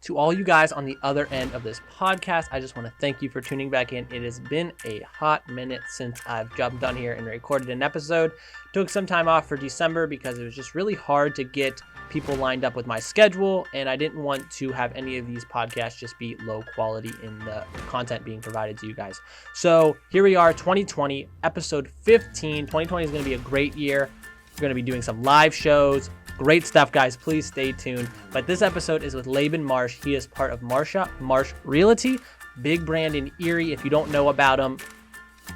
To all you guys on the other end of this podcast, I just want to thank you for tuning back in. It has been a hot minute since I've jumped on here and recorded an episode. Took some time off for December because it was just really hard to get people lined up with my schedule, and I didn't want to have any of these podcasts just be low quality in the content being provided to you guys. So here we are, 2020, episode 15. 2020 is going to be a great year. We're going to be doing some live shows. Great stuff, guys. Please stay tuned. But this episode is with Laban Marsh. He is part of Marsha Marsh Realty, big brand in Erie. If you don't know about them,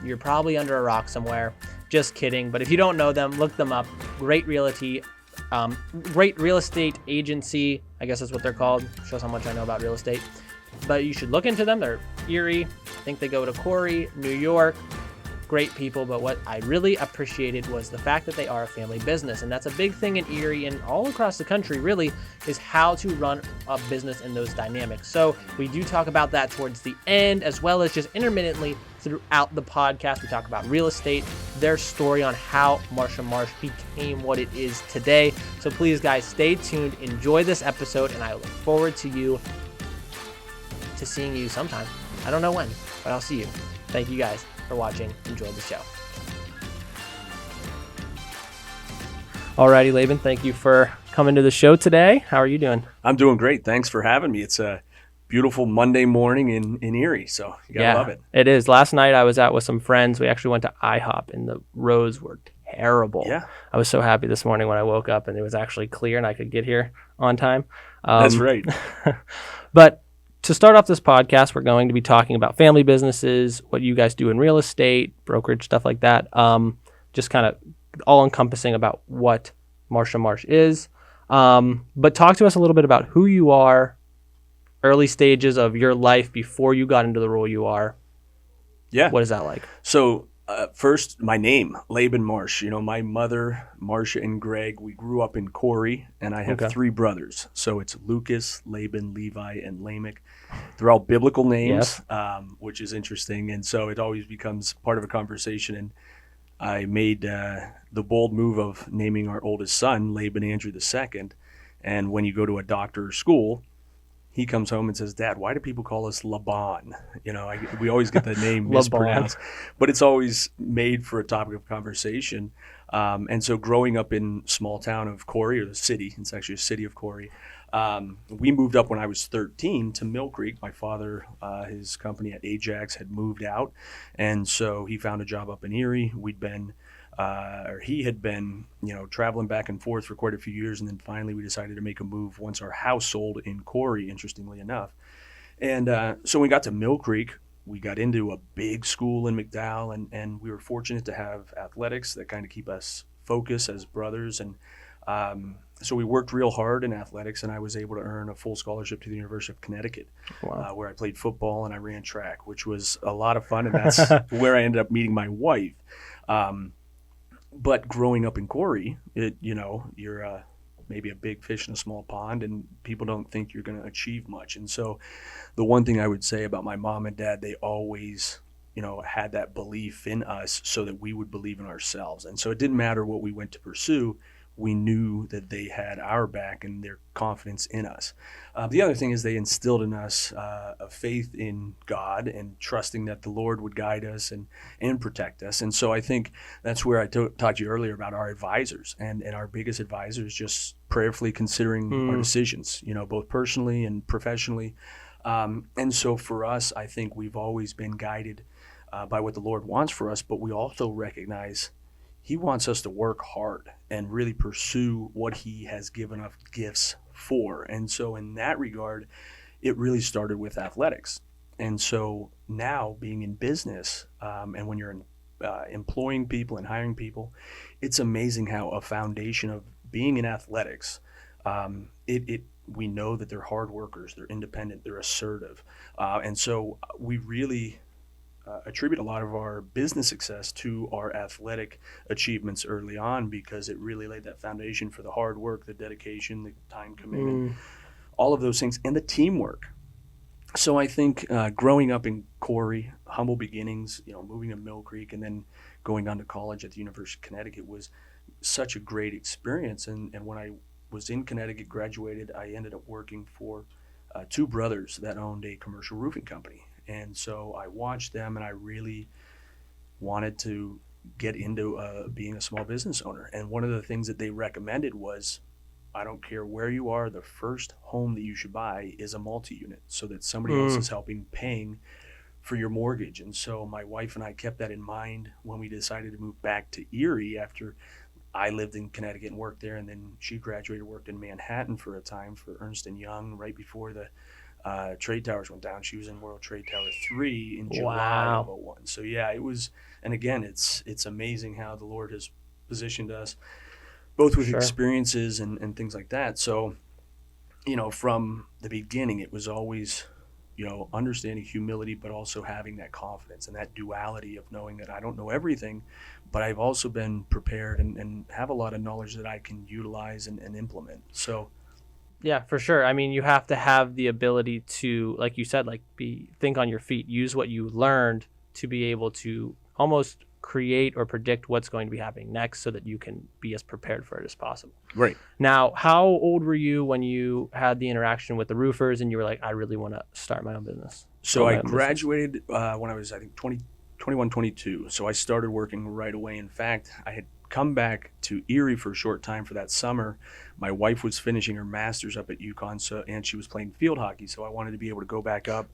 you're probably under a rock somewhere. Just kidding. But if you don't know them, look them up. Great realty. Great real estate agency, I guess that's what they're called. Shows how much I know about real estate. But you should look into them. They're Erie. I think they go to Corey, New York. Great people. But what I really appreciated was the fact that they are a family business. And that's a big thing in Erie and all across the country, really, is how to run a business in those dynamics. So we do talk about that towards the end, as well as just intermittently throughout the podcast. We talk about real estate, their story on how Marsha Marsh became what it is today. So please, guys, stay tuned, enjoy this episode, and I look forward to seeing you sometime. I don't know when, but I'll see you. Thank you guys for watching. Enjoy the show. Alrighty, Laban, thank you for coming to the show today. How are you doing? I'm doing great. Thanks for having me. It's a beautiful Monday morning in Erie, so you gotta love it. It is. Last night I was out with some friends. We actually went to IHOP, and the roads were terrible. Yeah. I was so happy this morning when I woke up and it was actually clear and I could get here on time. That's right. But to start off this podcast, we're going to be talking about family businesses, what you guys do in real estate, brokerage, stuff like that. Just kind of all encompassing about what Marsha Marsh is. But talk to us a little bit about who you are, early stages of your life before you got into the role you are. Yeah. What is that like? So first, my name, Laban Marsh. You know, my mother, Marsha and Greg, we grew up in Corey, and I have three brothers. So it's Lucas, Laban, Levi, and Lamech. They're all biblical names, which is interesting. And so it always becomes part of a conversation. And I made the bold move of naming our oldest son, Laban Andrew II. And when you go to a doctor or school, he comes home and says, "Dad, why do people call us Laban?" You know, we always get the name mispronounced, but it's always made for a topic of conversation. And so growing up in small town of Corey, or the city, it's actually a city of Corey, we moved up when I was 13 to Mill Creek. My father, his company at Ajax had moved out, and so he found a job up in Erie. He had been, traveling back and forth for quite a few years, and then finally we decided to make a move once our house sold in Corey, interestingly enough. And so when we got to Mill Creek, we got into a big school in McDowell, and we were fortunate to have athletics that kind of keep us focused as brothers. And so we worked real hard in athletics, and I was able to earn a full scholarship to the University of Connecticut, where I played football and I ran track, which was a lot of fun, and that's where I ended up meeting my wife. But growing up in Corey, you're maybe a big fish in a small pond, and people don't think you're going to achieve much. And so the one thing I would say about my mom and dad, they always, had that belief in us so that we would believe in ourselves. And so it didn't matter what we went to pursue. We knew that they had our back and their confidence in us. The other thing is they instilled in us a faith in God and trusting that the Lord would guide us and protect us. And so I think that's where I talked to you earlier about our advisors. And our biggest advisor is just prayerfully considering our decisions, both personally and professionally. And so for us, I think we've always been guided by what the Lord wants for us, but we also recognize He wants us to work hard and really pursue what He has given us gifts for. And so in that regard, it really started with athletics. And so now being in business, and when you're employing people and hiring people, it's amazing how a foundation of being in athletics, we know that they're hard workers, they're independent, they're assertive. And so we really attribute a lot of our business success to our athletic achievements early on, because it really laid that foundation for the hard work, the dedication, the time commitment, all of those things, and the teamwork. So I think growing up in Corey, humble beginnings, moving to Mill Creek, and then going on to college at the University of Connecticut was such a great experience. And when I was in Connecticut, graduated, I ended up working for two brothers that owned a commercial roofing company. And so I watched them, and I really wanted to get into being a small business owner. And one of the things that they recommended was, I don't care where you are, the first home that you should buy is a multi-unit, so that somebody else is helping paying for your mortgage. And so my wife and I kept that in mind when we decided to move back to Erie after I lived in Connecticut and worked there, and then she graduated, worked in Manhattan for a time for Ernst & Young right before the trade towers went down. She was in World Trade Tower 3 in July of 01. So yeah, it was, and again, it's amazing how the Lord has positioned us both with experiences and things like that. So, from the beginning, it was always, understanding humility, but also having that confidence and that duality of knowing that I don't know everything, but I've also been prepared and have a lot of knowledge that I can utilize and implement. So, yeah, for sure. I mean, you have to have the ability to, like you said, think on your feet, use what you learned to be able to almost create or predict what's going to be happening next, so that you can be as prepared for it as possible. Right. Now, how old were you when you had the interaction with the roofers and you were like, I really want to start my own business? So I graduated when I was, I think, 21, 22. So I started working right away. In fact, I had come back to Erie for a short time for that summer. My wife was finishing her master's up at UConn, and she was playing field hockey. So I wanted to be able to go back up,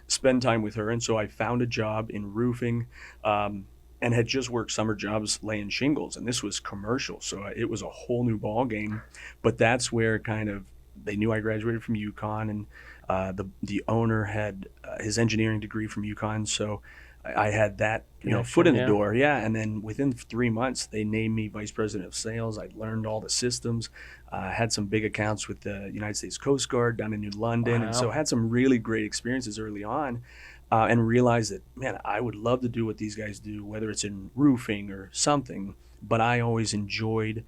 spend time with her. And so I found a job in roofing, and had just worked summer jobs laying shingles, and this was commercial, so it was a whole new ball game. But that's where kind of they knew I graduated from UConn, and the owner had his engineering degree from UConn, so I had that foot in the door. Yeah, and then within 3 months, they named me vice president of sales. I learned all the systems, had some big accounts with the United States Coast Guard down in New London, and so had some really great experiences early on. And realized that, man, I would love to do what these guys do, whether it's in roofing or something, but I always enjoyed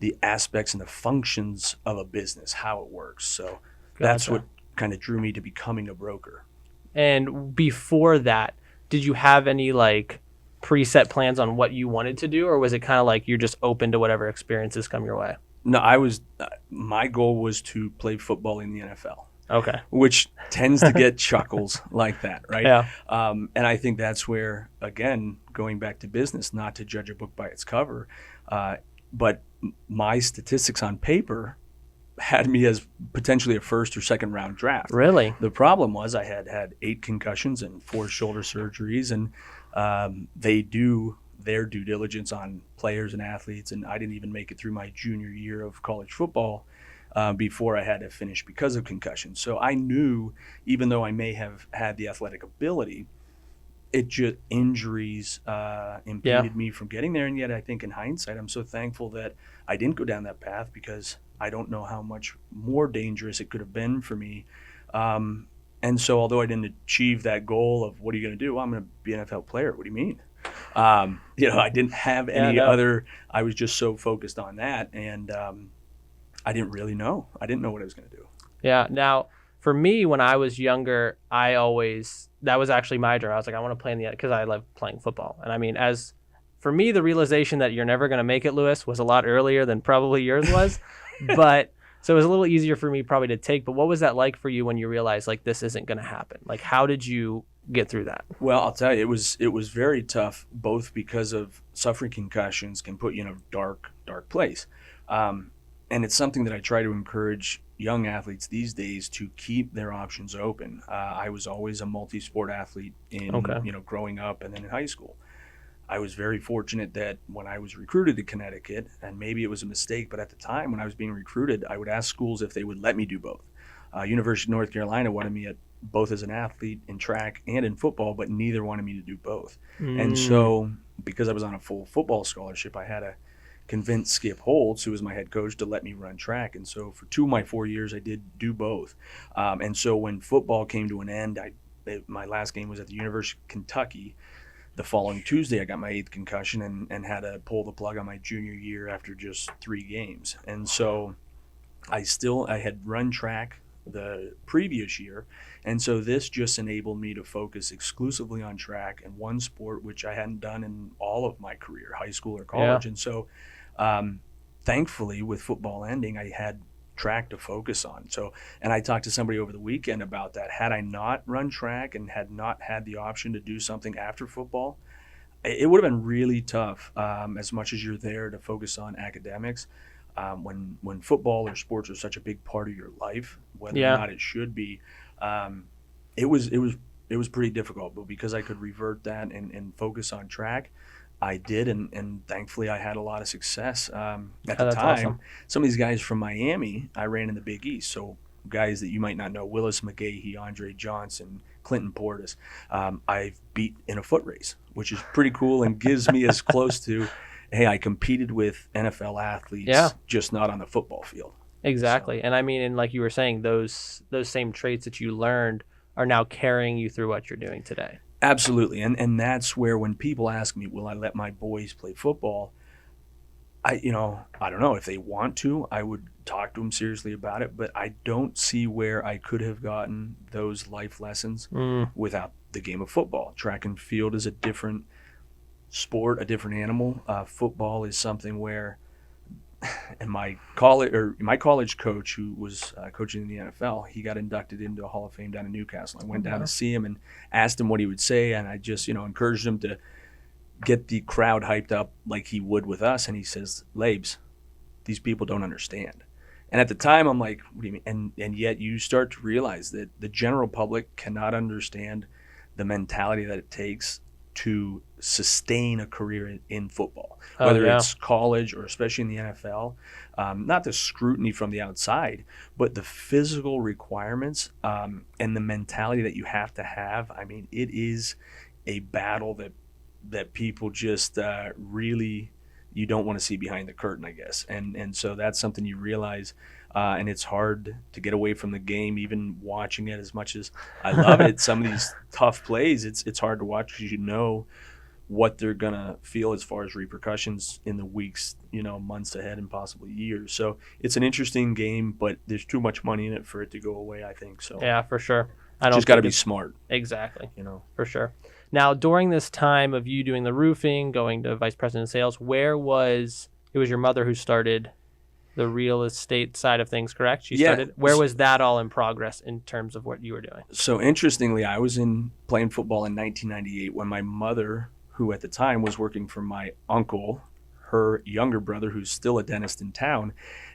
the aspects and the functions of a business, how it works. So that's what kind of drew me to becoming a broker. And before that, did you have any preset plans on what you wanted to do, or was it kind of like you're just open to whatever experiences come your way? No, my goal was to play football in the NFL. Okay. Which tends to get chuckles like that, right? Yeah. And I think that's where, again, going back to business, not to judge a book by its cover, but my statistics on paper had me as potentially a first or second round draft. Really? The problem was I had 8 concussions and 4 shoulder surgeries, and they do their due diligence on players and athletes, and I didn't even make it through my junior year of college football before I had to finish because of concussion. So I knew, even though I may have had the athletic ability, it just injuries impeded me from getting there. And yet I think in hindsight, I'm so thankful that I didn't go down that path, because I don't know how much more dangerous it could have been for me. And so although I didn't achieve that goal of what are you going to do? Well, I'm going to be an NFL player. What do you mean? I didn't have any other, I was just so focused on that. And I didn't really know. I didn't know what I was going to do. Yeah. Now, for me, when I was younger, that was actually my dream. I was like, I want to play in the, because I love playing football. And I mean, for me, the realization that you're never going to make it, Lewis, was a lot earlier than probably yours was. But so it was a little easier for me probably to take. But what was that like for you when you realized this isn't going to happen? How did you get through that? Well, I'll tell you, it was very tough, both because of suffering concussions can put you in a dark place. And it's something that I try to encourage young athletes these days to keep their options open. I was always a multi-sport athlete growing up and then in high school. I was very fortunate that when I was recruited to Connecticut, and maybe it was a mistake, but at the time when I was being recruited, I would ask schools if they would let me do both. University of North Carolina wanted me at both as an athlete in track and in football, but neither wanted me to do both. And so because I was on a full football scholarship, I had to convince Skip Holtz, who was my head coach, to let me run track. And so for 2 of my 4 years, I did do both. And so when football came to an end, my last game was at the University of Kentucky. The following Tuesday, I got my 8th concussion and had to pull the plug on my junior year after just 3 games. And so I had run track the previous year. And so this just enabled me to focus exclusively on track and one sport, which I hadn't done in all of my career, high school or college. And so thankfully, with football ending, I had track to focus on. So, and I talked to somebody over the weekend about that. Had I not run track and had not had the option to do something after football, it would have been really tough. As much as you're there to focus on academics, when football or sports are such a big part of your life, whether or not it should be, it was pretty difficult. But because I could revert that and focus on track, I did, and thankfully I had a lot of success. At the time, awesome. Some of these guys from Miami, I ran in the Big East. So guys that you might not know, Willis McGahee, Andre Johnson, Clinton Portis, I've beat in a foot race, which is pretty cool and gives me as close to, hey, I competed with NFL athletes, just not on the football field. Exactly. So. And I mean, and like you were saying, those same traits that you learned are now carrying you through what you're doing today. Absolutely. And that's where when people ask me, will I let my boys play football? I don't know if they want to. I would talk to them seriously about it, but I don't see where I could have gotten those life lessons without the game of football. Track and field is a different sport, a different animal. Football is something where, and my college coach, who was coaching in the NFL, he got inducted into a Hall of Fame down in Newcastle. I went down to see him and asked him what he would say, and I just encouraged him to get the crowd hyped up like he would with us. And he says, Labes, these people don't understand. And at the time, I'm like, what do you mean? And yet you start to realize that the general public cannot understand the mentality that it takes to sustain a career in football, whether it's college or especially in the NFL. Not the scrutiny from the outside, but the physical requirements and the mentality that you have to have. I mean, it is a battle that people just really, you don't want to see behind the curtain, I guess. And so that's something you realize, and it's hard to get away from the game, even watching it as much as I love it. Some of these tough plays, it's hard to watch because you know what they're going to feel as far as repercussions in the weeks, months ahead and possibly years. So it's an interesting game, but there's too much money in it for it to go away, I think. So yeah, for sure. Just got to be smart. Exactly. For sure. Now, during this time of you doing the roofing, going to vice president of sales, it was your mother who started the real estate side of things, correct? She started. Where was that all in progress in terms of what you were doing? So interestingly, I was playing football in 1998 when my mother, who at the time was working for my uncle, her younger brother, who's still a dentist in town,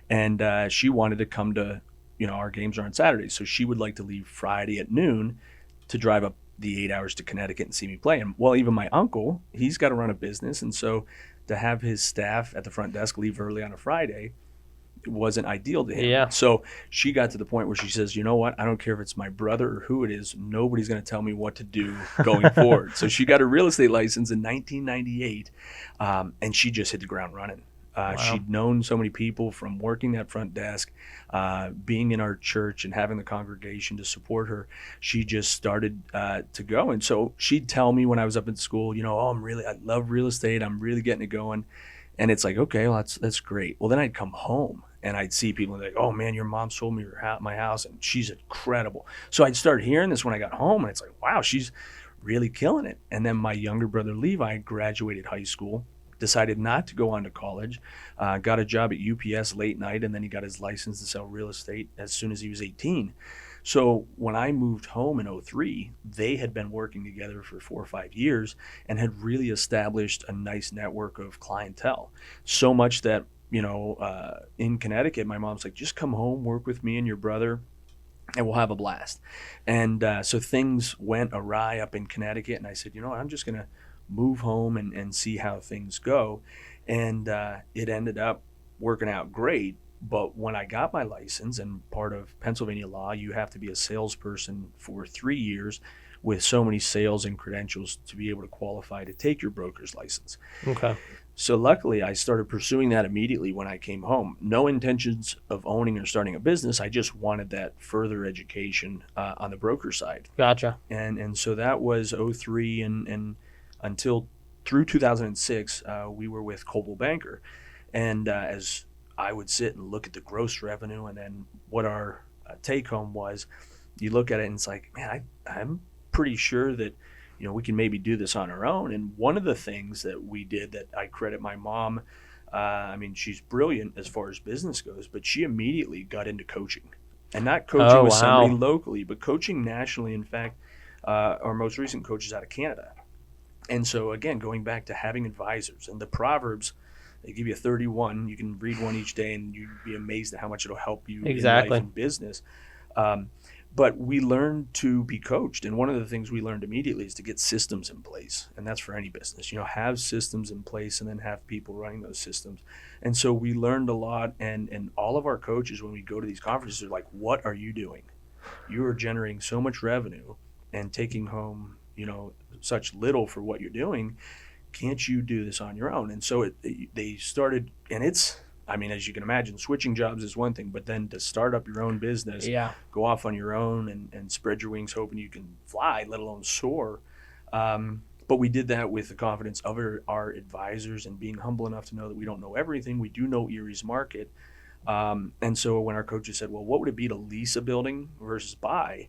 and she wanted to come to, our games are on Saturdays. So she would like to leave Friday at noon to drive up the 8 hours to Connecticut and see me play. And well, even my uncle, he's got to run a business. And so to have his staff at the front desk leave early on a Friday wasn't ideal to him. Yeah. So she got to the point where she says, you know what? I don't care if it's my brother or who it is. Nobody's going to tell me what to do going forward. So she got a real estate license in 1998, and she just hit the ground running. Wow. She'd known so many people from working that front desk, being in our church and having the congregation to support her. She just started to go. And so she'd tell me when I was up in school, I love real estate. I'm really getting it going. And it's like, okay, well, that's great. Well, then I'd come home and I'd see people like, oh man, your mom sold me my house and she's incredible. So I'd start hearing this when I got home, and it's like, wow, she's really killing it. And then my younger brother Levi graduated high school, decided not to go on to college, got a job at UPS late night, and then he got his license to sell real estate as soon as he was 18. So when I moved home in 2003, they had been working together for 4 or 5 years and had really established a nice network of clientele. So much that, in Connecticut, my mom's like, just come home, work with me and your brother, and we'll have a blast. And so things went awry up in Connecticut, and I said, I'm just going to move home and see how things go. And it ended up working out great. But when I got my license, and part of Pennsylvania law, you have to be a salesperson for 3 years with so many sales and credentials to be able to qualify to take your broker's license. Okay. So luckily, I started pursuing that immediately when I came home. No intentions of owning or starting a business. I just wanted that further education on the broker side. Gotcha. And so that was 2003 and until through 2006, we were with Coldwell Banker. And as I would sit and look at the gross revenue and then what our take home was, you look at it and it's like, man, I'm pretty sure that, we can maybe do this on our own. And one of the things that we did that I credit my mom I mean, she's brilliant as far as business goes, but she immediately got into coaching, and not coaching Oh, with somebody wow. locally, but coaching nationally. In fact, our most recent coach is out of Canada. And so, again, going back to having advisors and the Proverbs, they give you 31. You can read one each day, and you'd be amazed at how much it'll help you in life Exactly. and business. Um, but we learned to be coached. And one of the things we learned immediately is to get systems in place. And that's for any business. Have systems in place and then have people running those systems. And so we learned a lot. And all of our coaches, when we go to these conferences, are like, what are you doing? You are generating so much revenue and taking home, such little for what you're doing. Can't you do this on your own? And so they started, and I mean, as you can imagine, switching jobs is one thing, but then to start up your own business, Yeah. go off on your own and spread your wings hoping you can fly, let alone soar. But we did that with the confidence of our advisors and being humble enough to know that we don't know everything. We do know Erie's market. And so when our coaches said, well, what would it be to lease a building versus buy?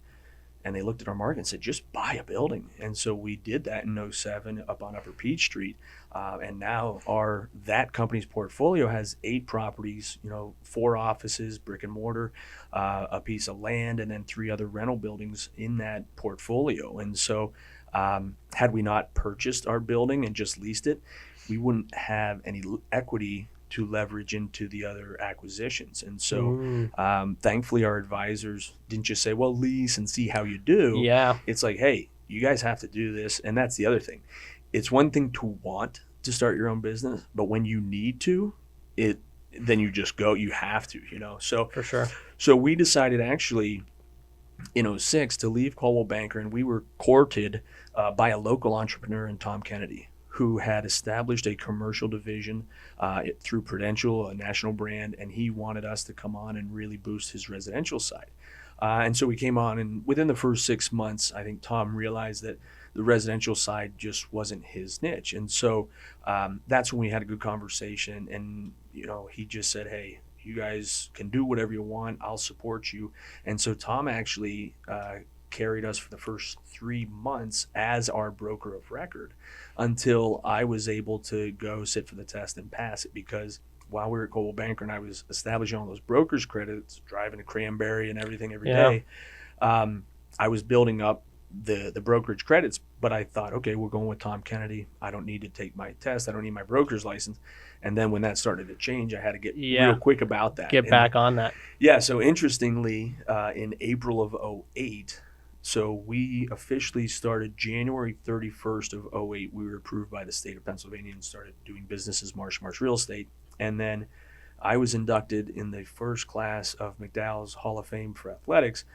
And they looked at our market and said, just buy a building. And so we did that in '07 up on Upper Peach Street. And now that company's portfolio has 8 properties, 4 offices, brick and mortar, a piece of land, and then 3 other rental buildings in that portfolio. And so had we not purchased our building and just leased it, we wouldn't have any equity to leverage into the other acquisitions. And so thankfully our advisors didn't just say, well, lease and see how you do. Yeah. It's like, hey, you guys have to do this. And that's the other thing. It's one thing to want to start your own business, but when you need to, then you just go, you have to, So For sure. So we decided actually in '06 to leave Coldwell Banker, and we were courted by a local entrepreneur in Tom Kennedy, who had established a commercial division through Prudential, a national brand, and he wanted us to come on and really boost his residential side. And so we came on, and within the first 6 months, I think Tom realized that the residential side just wasn't his niche. And so that's when we had a good conversation, and he just said, hey, you guys can do whatever you want. I'll support you. And so Tom actually carried us for the first 3 months as our broker of record until I was able to go sit for the test and pass it, because while we were at Coldwell Banker and I was establishing all those broker's credits, driving to Cranberry and everything every day, I was building up the brokerage credits. But I thought, okay, we're going with Tom Kennedy. I don't need to take my test. I don't need my broker's license. And then when that started to change, I had to get real quick about that. Get back on that. Yeah. So interestingly, in April of '08, so we officially started January 31st of '08. We were approved by the state of Pennsylvania and started doing business as Marsha Marsh Real Estate. And then I was inducted in the first class of McDowell's Hall of Fame for athletics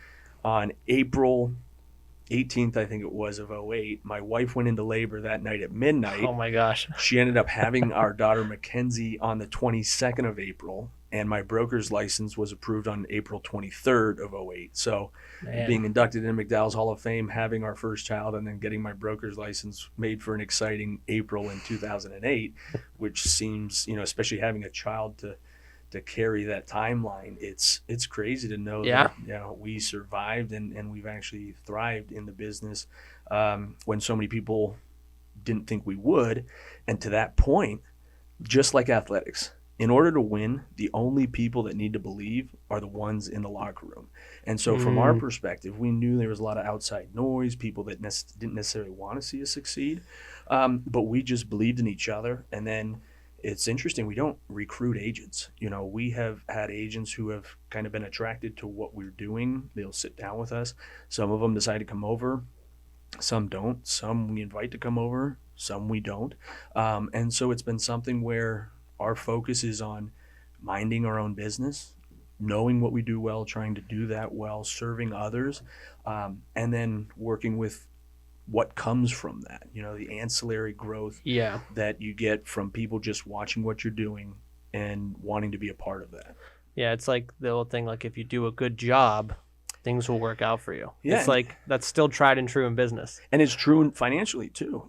on April 18th, I think it was, of '08. My wife went into labor that night at midnight. Oh my gosh. She ended up having our daughter Mackenzie on the 22nd of April, and my broker's license was approved on April 23rd of '08. So being inducted in McDowell's Hall of Fame, having our first child, and then getting my broker's license made for an exciting April in 2008, which seems, especially having a child to carry that timeline, it's crazy to know that we survived and we've actually thrived in the business when so many people didn't think we would. And to that point, just like athletics, in order to win, the only people that need to believe are the ones in the locker room. And so from our perspective, we knew there was a lot of outside noise, people that didn't necessarily want to see us succeed, but we just believed in each other. And then it's interesting, we don't recruit agents. We have had agents who have kind of been attracted to what we're doing. They'll sit down with us. Some of them decide to come over. Some don't. Some we invite to come over. Some we don't. And so it's been something where our focus is on minding our own business, knowing what we do well, trying to do that well, serving others, and then working with what comes from that, the ancillary growth that you get from people just watching what you're doing and wanting to be a part of that. Yeah, it's like the old thing, like if you do a good job, things will work out for you. Yeah. It's like that's still tried and true in business. And it's true financially too.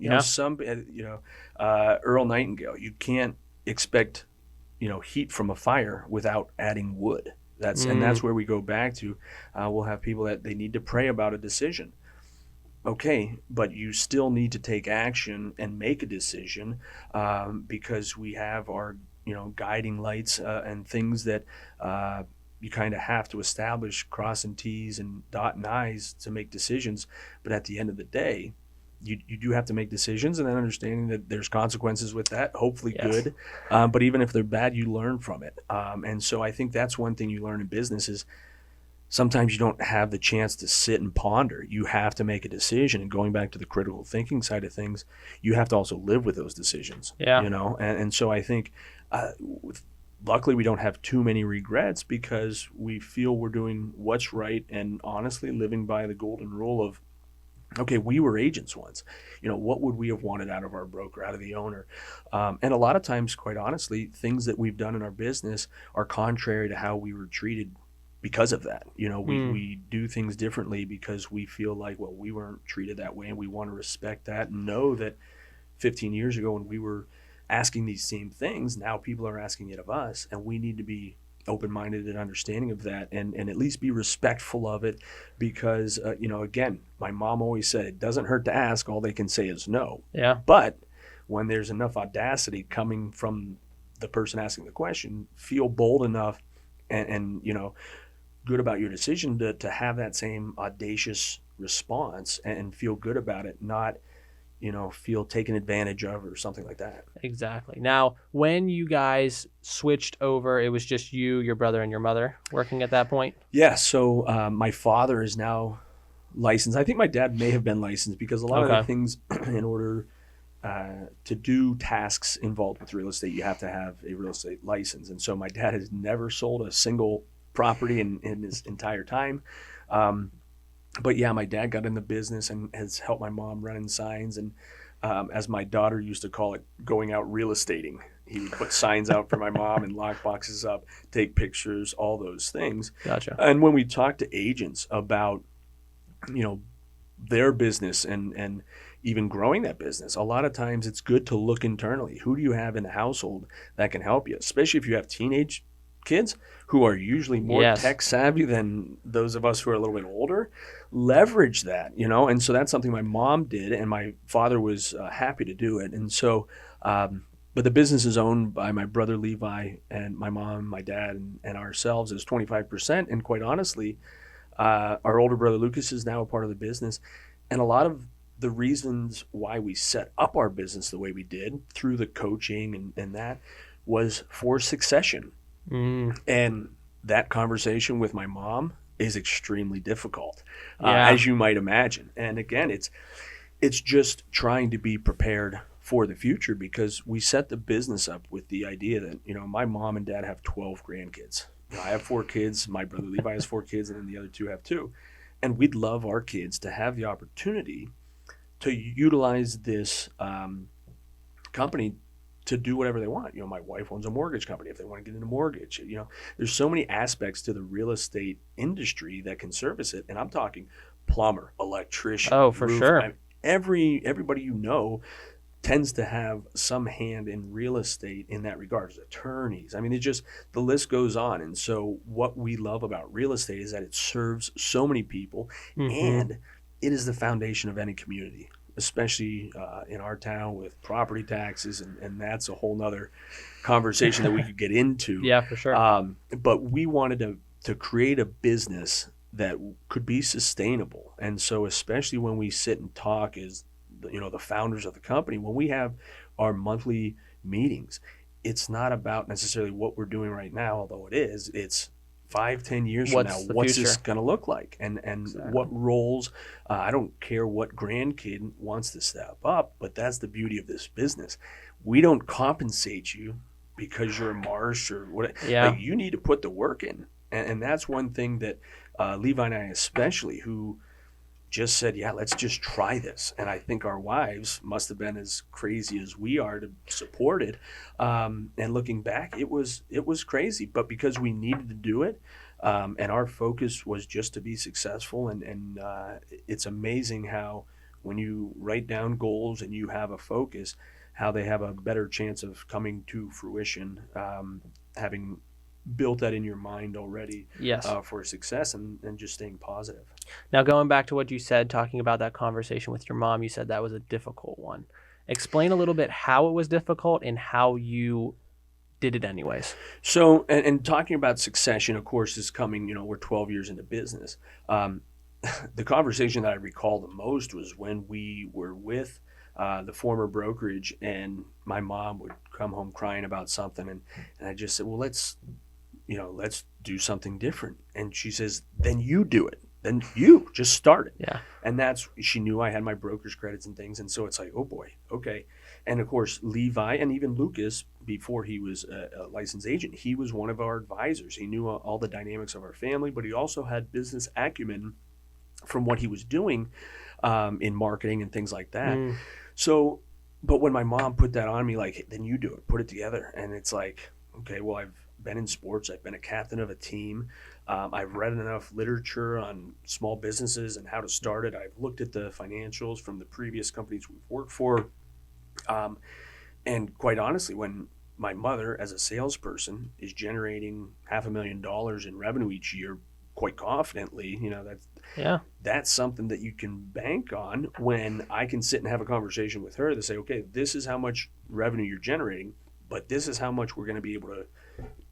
Earl Nightingale, you can't expect, heat from a fire without adding wood. And that's where we go back to, we'll have people that they need to pray about a decision. Okay, but you still need to take action and make a decision because we have our guiding lights and things that you kind of have to establish, crossing T's and dotting I's to make decisions. But at the end of the day, you do have to make decisions, and then understanding that there's consequences with that, hopefully good. But even if they're bad, you learn from it. And so I think that's one thing you learn in business is sometimes you don't have the chance to sit and ponder. You have to make a decision. And going back to the critical thinking side of things, you have to also live with those decisions. And so I think luckily we don't have too many regrets because we feel we're doing what's right and honestly living by the golden rule of, okay, we were agents once. What would we have wanted out of our broker, out of the owner? And a lot of times, quite honestly, things that we've done in our business are contrary to how we were treated because of that. We do things differently because we feel like, well, we weren't treated that way, and we want to respect that and know that 15 years ago when we were asking these same things, now people are asking it of us, and we need to be open-minded and understanding of that and at least be respectful of it because, again, my mom always said it doesn't hurt to ask. All they can say is no. Yeah. But when there's enough audacity coming from the person asking the question, feel bold enough and good about your decision to have that same audacious response and feel good about it, not feel taken advantage of or something like that. Exactly. Now, when you guys switched over, it was just you, your brother, and your mother working at that point? Yeah. So my father is now licensed. I think my dad may have been licensed because a lot of the things in order to do tasks involved with real estate, you have to have a real estate license. And so my dad has never sold a single property in his entire time. But yeah, my dad got in the business and has helped my mom running signs. And as my daughter used to call it, going out real estating. He would put signs out for my mom and lock boxes up, take pictures, all those things. Gotcha. And when we talk to agents about, their business and even growing that business, a lot of times it's good to look internally. Who do you have in the household that can help you, especially if you have teenage kids who are usually more tech savvy than those of us who are a little bit older? Leverage that, and so that's something my mom did, and my father was happy to do it. And so, but the business is owned by my brother Levi and my mom, my dad, and ourselves as 25%. And quite honestly, our older brother Lucas is now a part of the business. And a lot of the reasons why we set up our business the way we did through the coaching and that was for succession. And that conversation with my mom is extremely difficult, as you might imagine. And again, it's just trying to be prepared for the future because we set the business up with the idea that, my mom and dad have 12 grandkids. I have 4 kids. My brother Levi has 4 kids, and then the other 2 have 2. And we'd love our kids to have the opportunity to utilize this company to do whatever they want. My wife owns a mortgage company. If they want to get into mortgage, there's so many aspects to the real estate industry that can service it. And I'm talking plumber, electrician. Oh, for sure. I mean, everybody tends to have some hand in real estate in that regard. Attorneys. I mean, the list goes on. And so what we love about real estate is that it serves so many people, and it is the foundation of any community, especially in our town with property taxes, and that's a whole nother conversation that we could get into. Yeah, for sure. But we wanted to create a business that could be sustainable. And so especially when we sit and talk as the founders of the company, when we have our monthly meetings, it's not about necessarily what we're doing right now, although it is. It's 5-10 years from now, what's this going to look like? And what roles, I don't care what grandkid wants to step up, but that's the beauty of this business. We don't compensate you because you're a Marsh or what. Yeah. Like, you need to put the work in. And that's one thing that Levi and I especially, who just said, yeah, let's just try this. And I think our wives must have been as crazy as we are to support it. And looking back, it was crazy, but because we needed to do it, and our focus was just to be successful. And it's amazing how when you write down goals and you have a focus, how they have a better chance of coming to fruition, having built that in your mind already. Yes. For success and just staying positive. Now, going back to what you said, talking about that conversation with your mom, you said that was a difficult one. Explain a little bit how it was difficult and how you did it anyways? So, and talking about succession, of course, is coming, we're 12 years into business. The conversation that I recall the most was when we were with the former brokerage, and my mom would come home crying about something. And I just said, well, let's do something different. And she says, then you do it. Then you just start it. Yeah. And she knew I had my broker's credits and things. And so it's like, oh boy, okay. And of course, Levi and even Lucas, before he was a licensed agent, he was one of our advisors. He knew all the dynamics of our family, but he also had business acumen from what he was doing in marketing and things like that. So, but when my mom put that on me, like, hey, then you do it, put it together. And it's like, okay, well, I've been in sports. I've been a captain of a team. I've read enough literature on small businesses and how to start it. I've looked at the financials from the previous companies we've worked for. And quite honestly, when my mother, as a salesperson, is generating $500,000 in revenue each year, quite confidently, that's something that you can bank on. When I can sit and have a conversation with her to say, okay, this is how much revenue you're generating, but this is how much we're going to be able to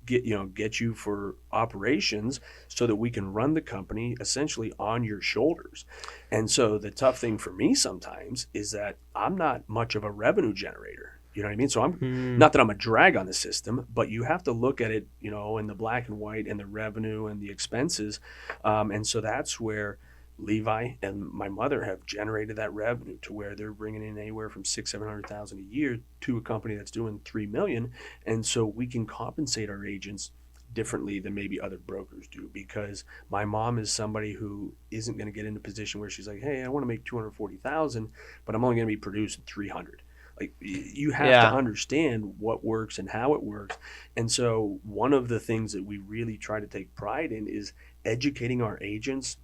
get you for operations so that we can run the company essentially on your shoulders. And so the tough thing for me sometimes is that I'm not much of a revenue generator. You know what I mean? So I'm not that I'm a drag on the system, but you have to look at it, in the black and white and the revenue and the expenses. And so that's where Levi and my mother have generated that revenue to where they're bringing in anywhere from $600,000-700,000 a year to a company that's doing $3 million. And so we can compensate our agents differently than maybe other brokers do, because my mom is somebody who isn't going to get in a position where she's like, hey, I want to make $240,000, but I'm only going to be producing $300,000. Like, you have to understand what works and how it works. And so one of the things that we really try to take pride in is educating our agents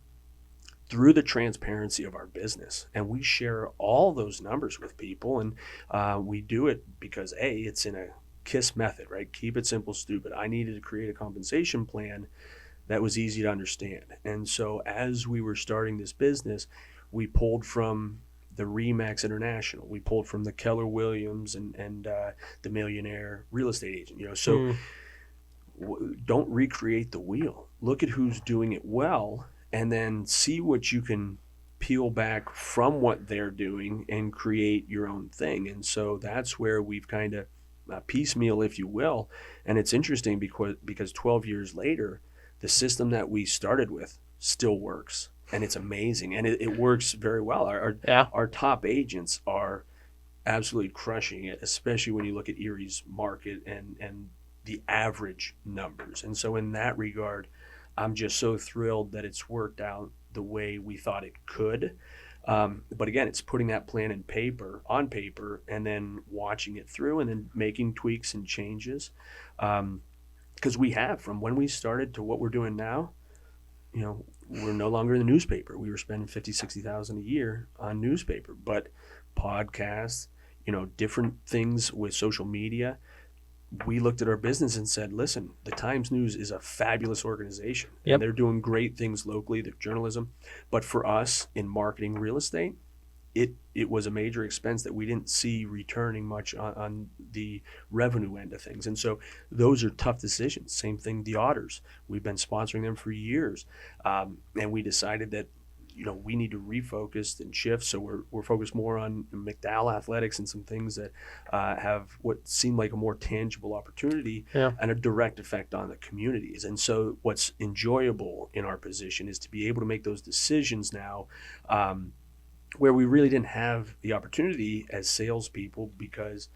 through the transparency of our business. And we share all those numbers with people. And we do it because, it's in a KISS method, right? Keep it simple, stupid. I needed to create a compensation plan that was easy to understand. And so as we were starting this business, we pulled from the Remax International. We pulled from the Keller Williams and the Millionaire Real Estate Agent. So don't recreate the wheel. Look at who's doing it well, and then see what you can peel back from what they're doing and create your own thing. And so that's where we've kind of piecemeal, if you will. And it's interesting because 12 years later, the system that we started with still works. And it's amazing, and it works very well. Our top agents are absolutely crushing it, especially when you look at Erie's market and the average numbers. And so in that regard, I'm just so thrilled that it's worked out the way we thought it could. But again, it's putting that plan on paper, and then watching it through, and then making tweaks and changes. Because we have, from when we started to what we're doing now, we're no longer in the newspaper. We were spending $50,000-60,000 a year on newspaper, but podcasts, different things with social media. We looked at our business and said, listen, the Times News is a fabulous organization. Yep. And they're doing great things locally, their journalism. But for us in marketing real estate, it was a major expense that we didn't see returning much on the revenue end of things. And so those are tough decisions. Same thing, the Otters. We've been sponsoring them for years. And we decided that, we need to refocus and shift. So we're focused more on McDowell Athletics and some things that have what seem like a more tangible opportunity and a direct effect on the communities. And so what's enjoyable in our position is to be able to make those decisions now, where we really didn't have the opportunity as salespeople because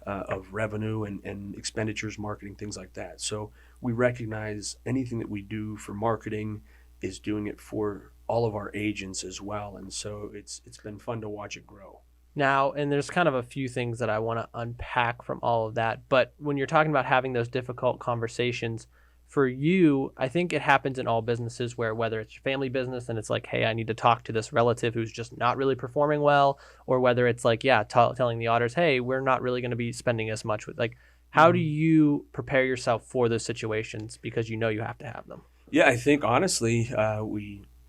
of revenue and expenditures, marketing, things like that. So we recognize anything that we do for marketing is doing it for all of our agents as well. And so it's been fun to watch it grow. Now, and there's kind of a few things that I want to unpack from all of that. But when you're talking about having those difficult conversations, for you, I think it happens in all businesses where whether it's your family business and it's like, hey, I need to talk to this relative who's just not really performing well, or whether it's like, telling the Otters, hey, we're not really going to be spending as much with, like, how do you prepare yourself for those situations, because you have to have them? Yeah, I think honestly,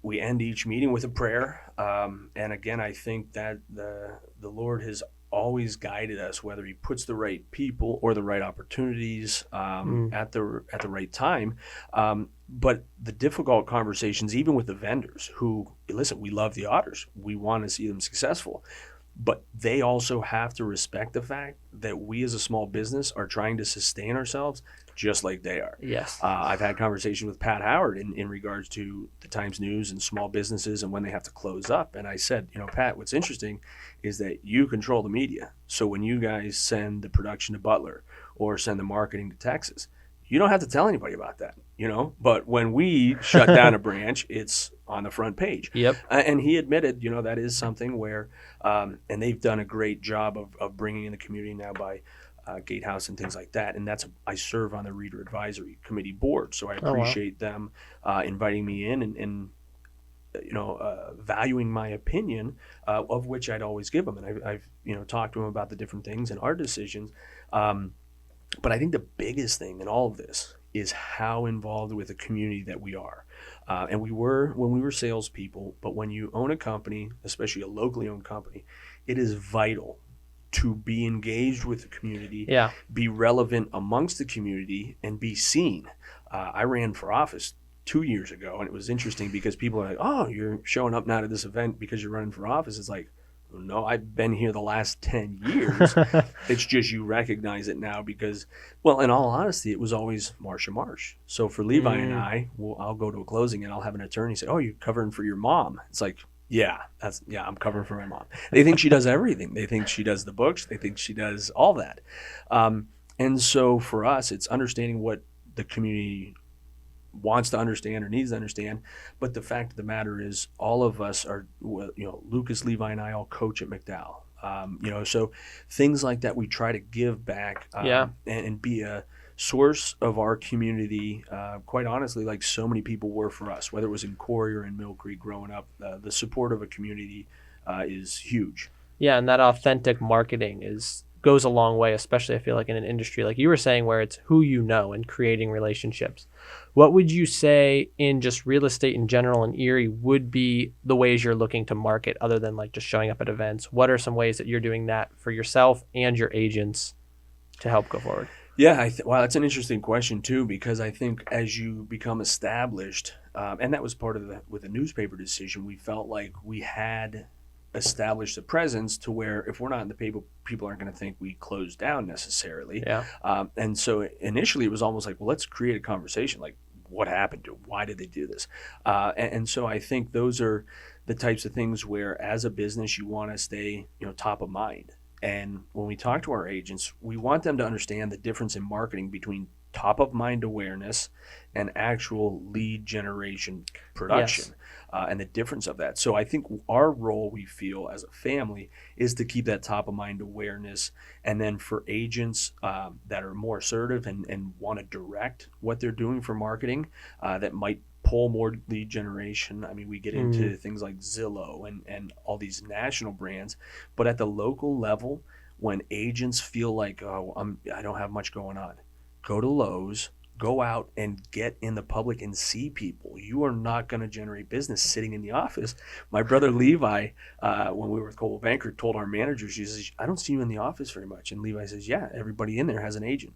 we end each meeting with a prayer. And again, I think that the Lord has always guided us, whether he puts the right people or the right opportunities at the right time. But the difficult conversations, even with the vendors who, listen, we love the Otters. We want to see them successful. But they also have to respect the fact that we as a small business are trying to sustain ourselves just like they are. Yes. I've had conversations with Pat Howard in regards to the Times News and small businesses and when they have to close up. And I said, Pat, what's interesting is that you control the media. So when you guys send the production to Butler or send the marketing to Texas, you don't have to tell anybody about that, But when we shut down a branch, it's on the front page. Yep. And he admitted, that is something where, and they've done a great job of bringing in the community now by Gatehouse and things like that. And I serve on the Reader Advisory Committee board, so I appreciate them inviting me in and valuing my opinion, of which I'd always give them. And I've talked to them about the different things and our decisions. But I think the biggest thing in all of this is how involved with the community that we are. And we were when we were salespeople, but when you own a company, especially a locally owned company, it is vital to be engaged with the community, be relevant amongst the community, and be seen. I ran for office 2 years ago, and it was interesting because people are like, oh, you're showing up now to this event because you're running for office. It's like, no, I've been here the last 10 years. It's just you recognize it now because, well, in all honesty, it was always Marsha Marsh. So for Levi and I'll go to a closing and I'll have an attorney say, oh, you're covering for your mom. It's like, yeah, I'm covering for my mom. They think she does everything. They think she does the books. They think she does all that. And so for us, it's understanding what the community wants to understand or needs to understand. But the fact of the matter is all of us are, Lucas, Levi, and I all coach at McDowell. So things like that we try to give back and be a source of our community, quite honestly, like so many people were for us, whether it was in Corey or in Mill Creek growing up. The support of a community is huge. Yeah, and that authentic marketing goes a long way, especially I feel like in an industry like you were saying where it's who you know and creating relationships. What would you say in just real estate in general in Erie would be the ways you're looking to market other than like just showing up at events? What are some ways that you're doing that for yourself and your agents to help go forward? Yeah, wow, that's an interesting question too, because I think as you become established, and that was part of with the newspaper decision, we felt like we had established a presence to where if we're not in the paper, people aren't going to think we closed down necessarily. Yeah. And so initially it was almost like, well, let's create a conversation. Like, what happened to them? Why did they do this? And so I think those are the types of things where as a business, you want to stay, top of mind. And when we talk to our agents, we want them to understand the difference in marketing between top of mind awareness and actual lead generation production. Yes. And the difference of that. So I think our role, we feel as a family, is to keep that top of mind awareness. And then for agents that are more assertive and want to direct what they're doing for marketing, that might pull more lead generation. I mean, we get into things like Zillow and all these national brands, but at the local level, when agents feel like, I don't have much going on, go to Lowe's, go out and get in the public and see people. You are not going to generate business sitting in the office. My brother Levi, when we were with Coldwell Banker, told our managers, he says, I don't see you in the office very much. And Levi says, yeah, everybody in there has an agent.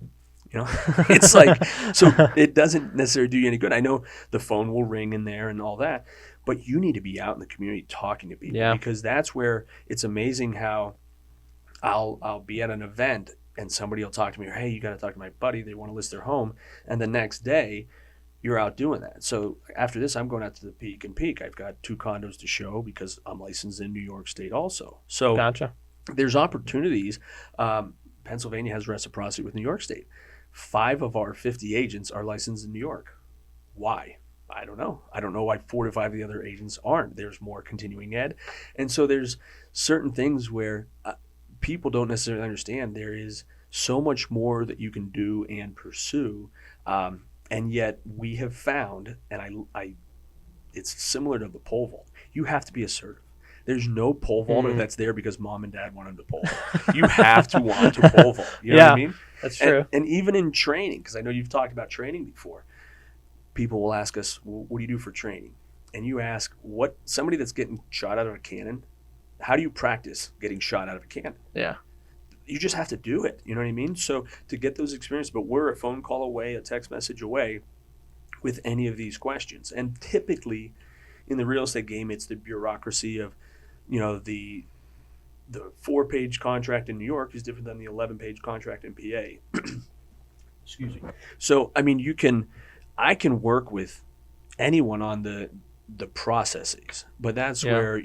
It's like, so it doesn't necessarily do you any good. I know the phone will ring in there and all that, but you need to be out in the community talking to people, because that's where it's amazing how I'll be at an event and somebody will talk to me, hey, you got to talk to my buddy. They want to list their home. And the next day you're out doing that. So after this, I'm going out to the Peak and Peak. I've got 2 condos to show because I'm licensed in New York State also. So Gotcha. There's opportunities. Pennsylvania has reciprocity with New York State. 5 of our 50 agents are licensed in New York. Why? I don't know. I don't know why 4 to 5 of the other agents aren't. There's more continuing ed. And so there's certain things where people don't necessarily understand. There is so much more that you can do and pursue. And yet we have found, and it's similar to the pole vault. You have to be assertive. There's no pole vaulter that's there because mom and dad want him to pole vault. You have to want to pole vault. You know what I mean? That's true. And even in training, because I know you've talked about training before, people will ask us, well, what do you do for training? And you ask somebody that's getting shot out of a cannon, how do you practice getting shot out of a cannon? Yeah. You just have to do it. You know what I mean? So to get those experiences, but we're a phone call away, a text message away with any of these questions. And typically in the real estate game, it's the bureaucracy of, the 4-page contract in New York is different than the 11-page contract in PA. Excuse me. So, I mean, I can work with anyone on the processes, but that's where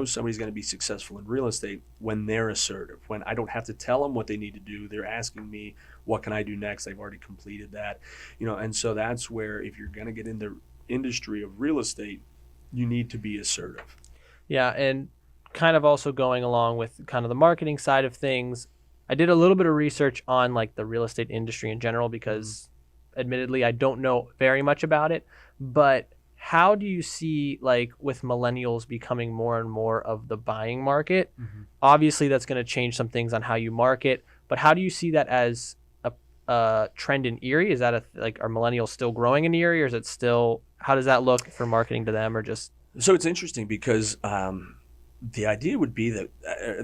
somebody's going to be successful in real estate when they're assertive, when I don't have to tell them what they need to do. They're asking me, what can I do next? I've already completed that, and so that's where, if you're going to get in the industry of real estate, you need to be assertive. Yeah. And kind of also going along with kind of the marketing side of things, I did a little bit of research on like the real estate industry in general, because admittedly, I don't know very much about it, but how do you see, like, with millennials becoming more and more of the buying market? Obviously, that's going to change some things on how you market, but how do you see that as a trend in Erie? Is that are millennials still growing in Erie, or is it still, how does that look for marketing to them, or just? So it's interesting because the idea would be that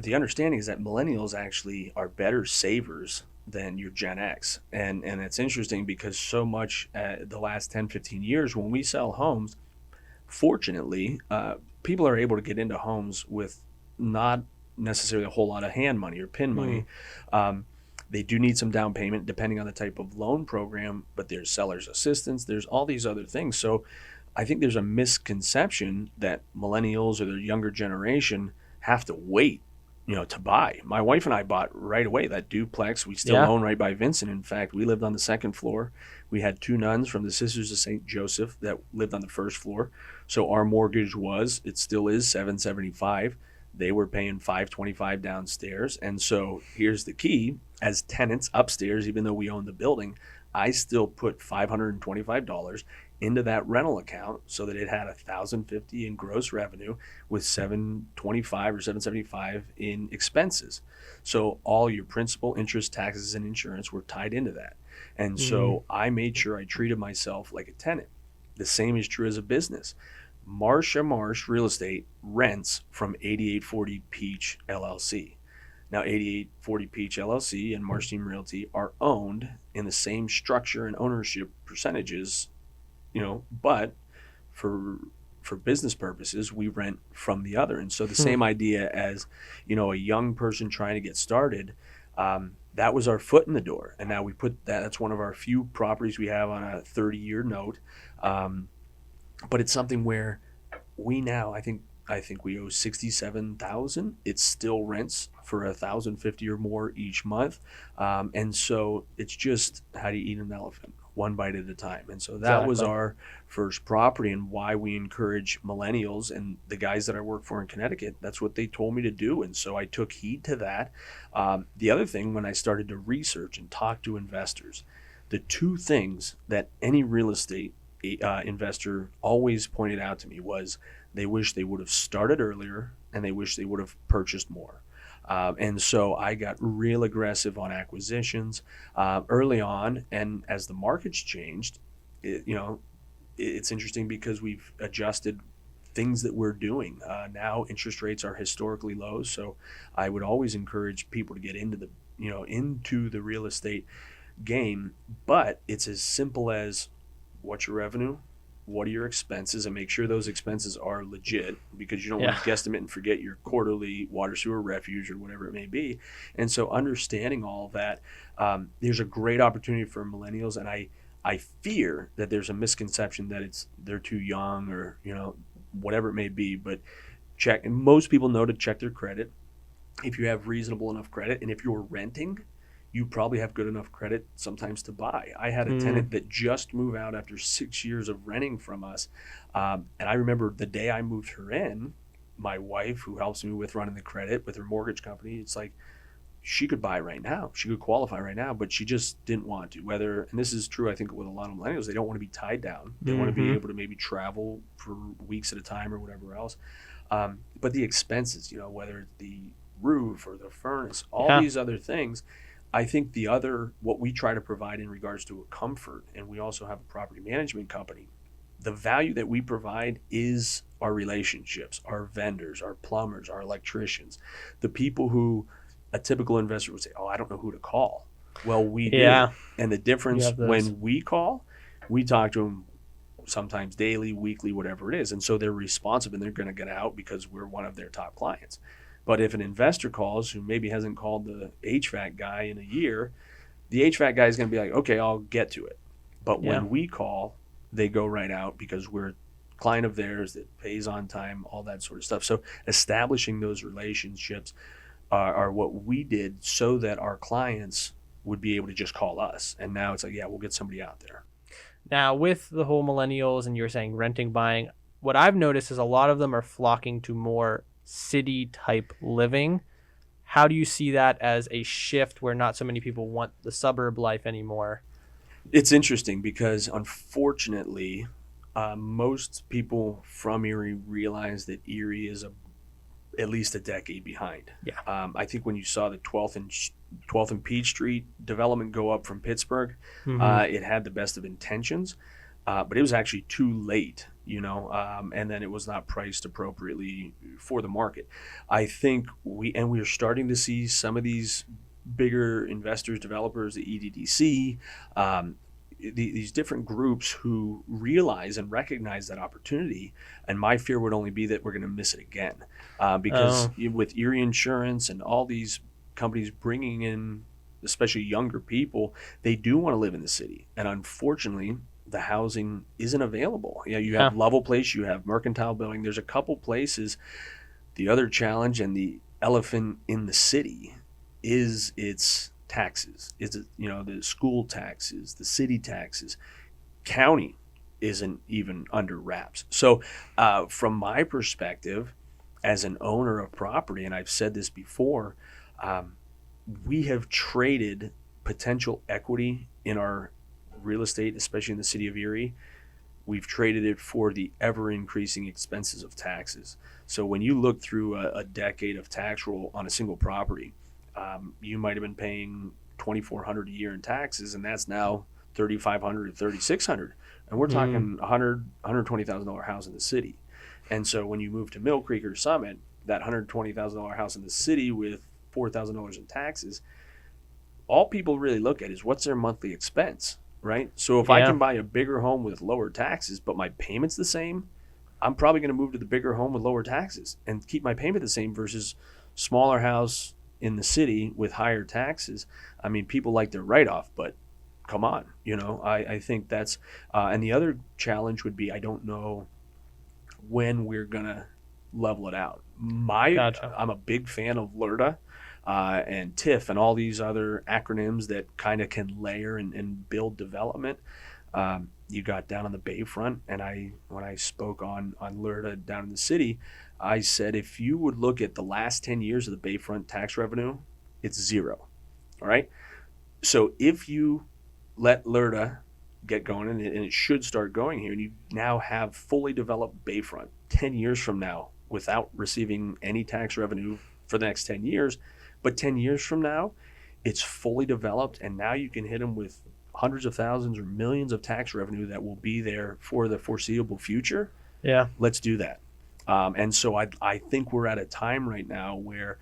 the understanding is that millennials actually are better savers than your Gen X. And it's interesting because so much the last 10, 15 years when we sell homes, fortunately, people are able to get into homes with not necessarily a whole lot of hand money or pin money. They do need some down payment depending on the type of loan program, but there's seller's assistance, there's all these other things. So I think there's a misconception that millennials or the younger generation have to wait, to buy. My wife and I bought right away that duplex. We still own right by Vincent. In fact, we lived on the second floor. We had 2 nuns from the Sisters of St. Joseph that lived on the first floor. So our mortgage it still is $775. They were paying $525 downstairs. And so here's the key: as tenants upstairs, even though we own the building, I still put $525 into that rental account so that it had $1,050 in gross revenue with $725 or $775 in expenses. So all your principal, interest, taxes, and insurance were tied into that. And so I made sure I treated myself like a tenant. The same is true as a business. Marsha Marsh Real Estate rents from 8840 Peach LLC. Now, 8840 Peach LLC and Marsh Team Realty are owned in the same structure and ownership percentages, but for business purposes, we rent from the other. And so the same idea as, a young person trying to get started, that was our foot in the door. And now we put that's one of our few properties we have on a 30-year note. But it's something where we now, I think we owe $67,000. It still rents for $1,050 or more each month. And so it's just, how do you eat an elephant? One bite at a time. And so that was our first property, and why we encourage millennials and the guys that I work for in Connecticut. That's what they told me to do. And so I took heed to that. The other thing, when I started to research and talk to investors, the 2 things that any real estate investor always pointed out to me was they wish they would have started earlier, and they wish they would have purchased more. And so I got real aggressive on acquisitions early on. And as the market's changed, it's interesting because we've adjusted things that we're doing. Now interest rates are historically low. So I would always encourage people to get into the real estate game. But it's as simple as, what's your revenue? What are your expenses? And make sure those expenses are legit, because you don't want to guesstimate and forget your quarterly water, sewer, refuge, or whatever it may be. And so understanding all of that, there's a great opportunity for millennials. And I fear that there's a misconception that they're too young, or, whatever it may be. But and most people know to check their credit. If you have reasonable enough credit, and if you're renting, you probably have good enough credit sometimes to buy. I had a tenant that just moved out after 6 years of renting from us. And I remember the day I moved her in, my wife, who helps me with running the credit with her mortgage company, it's like, she could buy right now. She could qualify right now, but she just didn't want to. And this is true, I think, with a lot of millennials, they don't want to be tied down. They want to be able to maybe travel for weeks at a time or whatever else. But the expenses, whether it's the roof or the furnace, all these other things, I think what we try to provide in regards to a comfort, and we also have a property management company, the value that we provide is our relationships, our vendors, our plumbers, our electricians, the people who a typical investor would say, oh, I don't know who to call. Well, we do. Yeah. And the You difference have those. when we call, we talk to them sometimes daily, weekly, whatever it is. And so they're responsive and they're going to get out because we're one of their top clients. But if an investor calls who maybe hasn't called the HVAC guy in a year, the HVAC guy is going to be like, okay, I'll get to it. But Yeah. when we call, they go right out because we're a client of theirs that pays on time, all that sort of stuff. So establishing those relationships are what we did so that our clients would be able to just call us. And now it's like, yeah, we'll get somebody out there. Now, with the whole millennials and you're saying renting, buying, what I've noticed is a lot of them are flocking to more city type living. How do you see that as a shift where not so many people want the suburb life anymore? It's interesting because unfortunately, most people from Erie realize that Erie is at least a decade behind. Yeah. I think when you saw the 12th and Peach Street development go up from Pittsburgh, it had the best of intentions, but it was actually too late, and then it was not priced appropriately for the market. I think we're starting to see some of these bigger investors, developers, the EDDC, these different groups who realize and recognize that opportunity. And my fear would only be that we're going to miss it again, because with Erie Insurance and all these companies bringing in, especially younger people, they do want to live in the city. And unfortunately, the housing isn't available. You have Level Place, you have Mercantile Building. There's a couple places. The other challenge and the elephant in the city is its taxes. Is it, the school taxes, the city taxes. County isn't even under wraps. So from my perspective, as an owner of property, and I've said this before, we have traded potential equity in our real estate, especially in the city of Erie. We've traded it for the ever-increasing expenses of taxes. So when you look through a decade of tax roll on a single property, you might have been paying $2,400 a year in taxes, and that's now $3,500 to $3,600, and we're talking $120,000 house in the city. And so when you move to Mill Creek or Summit, that $120,000 house in the city with $4,000 in taxes, all people really look at is what's their monthly expense, right? So if I can buy a bigger home with lower taxes, but my payment's the same, I'm probably going to move to the bigger home with lower taxes and keep my payment the same versus smaller house in the city with higher taxes. I mean, people like their write-off, but come on, I think that's, and the other challenge would be, I don't know when we're going to level it out. I'm a big fan of LRTA and TIF and all these other acronyms that kind of can layer and build development. You got down on the Bayfront, and when I spoke on LRTA down in the city, I said, if you would look at the last 10 years of the Bayfront tax revenue, it's zero. All right. So if you let LRTA get going, and it should start going here, and you now have fully developed Bayfront 10 years from now without receiving any tax revenue for the next 10 years, but 10 years from now, it's fully developed, and now you can hit them with hundreds of thousands or millions of tax revenue that will be there for the foreseeable future. Yeah. Let's do that. And so I think we're at a time right now where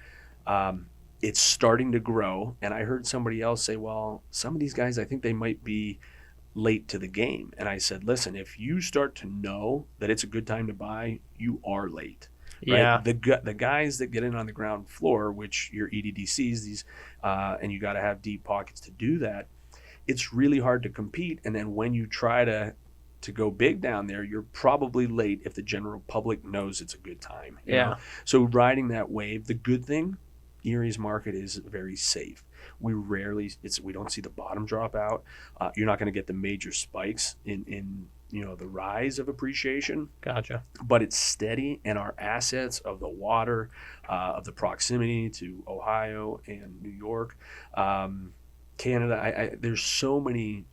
it's starting to grow. And I heard somebody else say, well, some of these guys, I think they might be late to the game. And I said, listen, if you start to know that it's a good time to buy, you are late. Right? Yeah. The guys that get in on the ground floor, which your EDDCs, and you got to have deep pockets to do that, it's really hard to compete. And then when you try to go big down there, you're probably late if the general public knows it's a good time. You know? So riding that wave, the good thing, Erie's market is very safe. We don't see the bottom drop out. You're not going to get the major spikes in the rise of appreciation. Gotcha. But it's steady, and our assets of the water, of the proximity to Ohio and New York, Canada, there's so many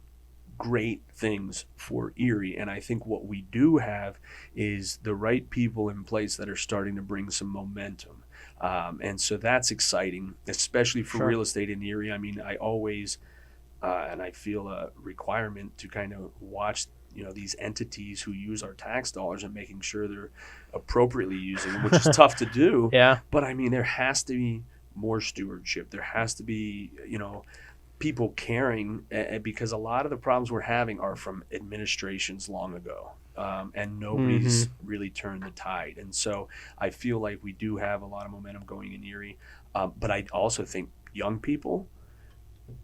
great things for Erie, and I think what we do have is the right people in place that are starting to bring some momentum, and so that's exciting, especially for real estate in Erie. I mean, I always and I feel a requirement to kind of watch these entities who use our tax dollars and making sure they're appropriately using them, which is tough to do. Yeah. But I mean, there has to be more stewardship. There has to be, people caring, because a lot of the problems we're having are from administrations long ago. And nobody's really turned the tide. And so I feel like we do have a lot of momentum going in Erie. But I also think young people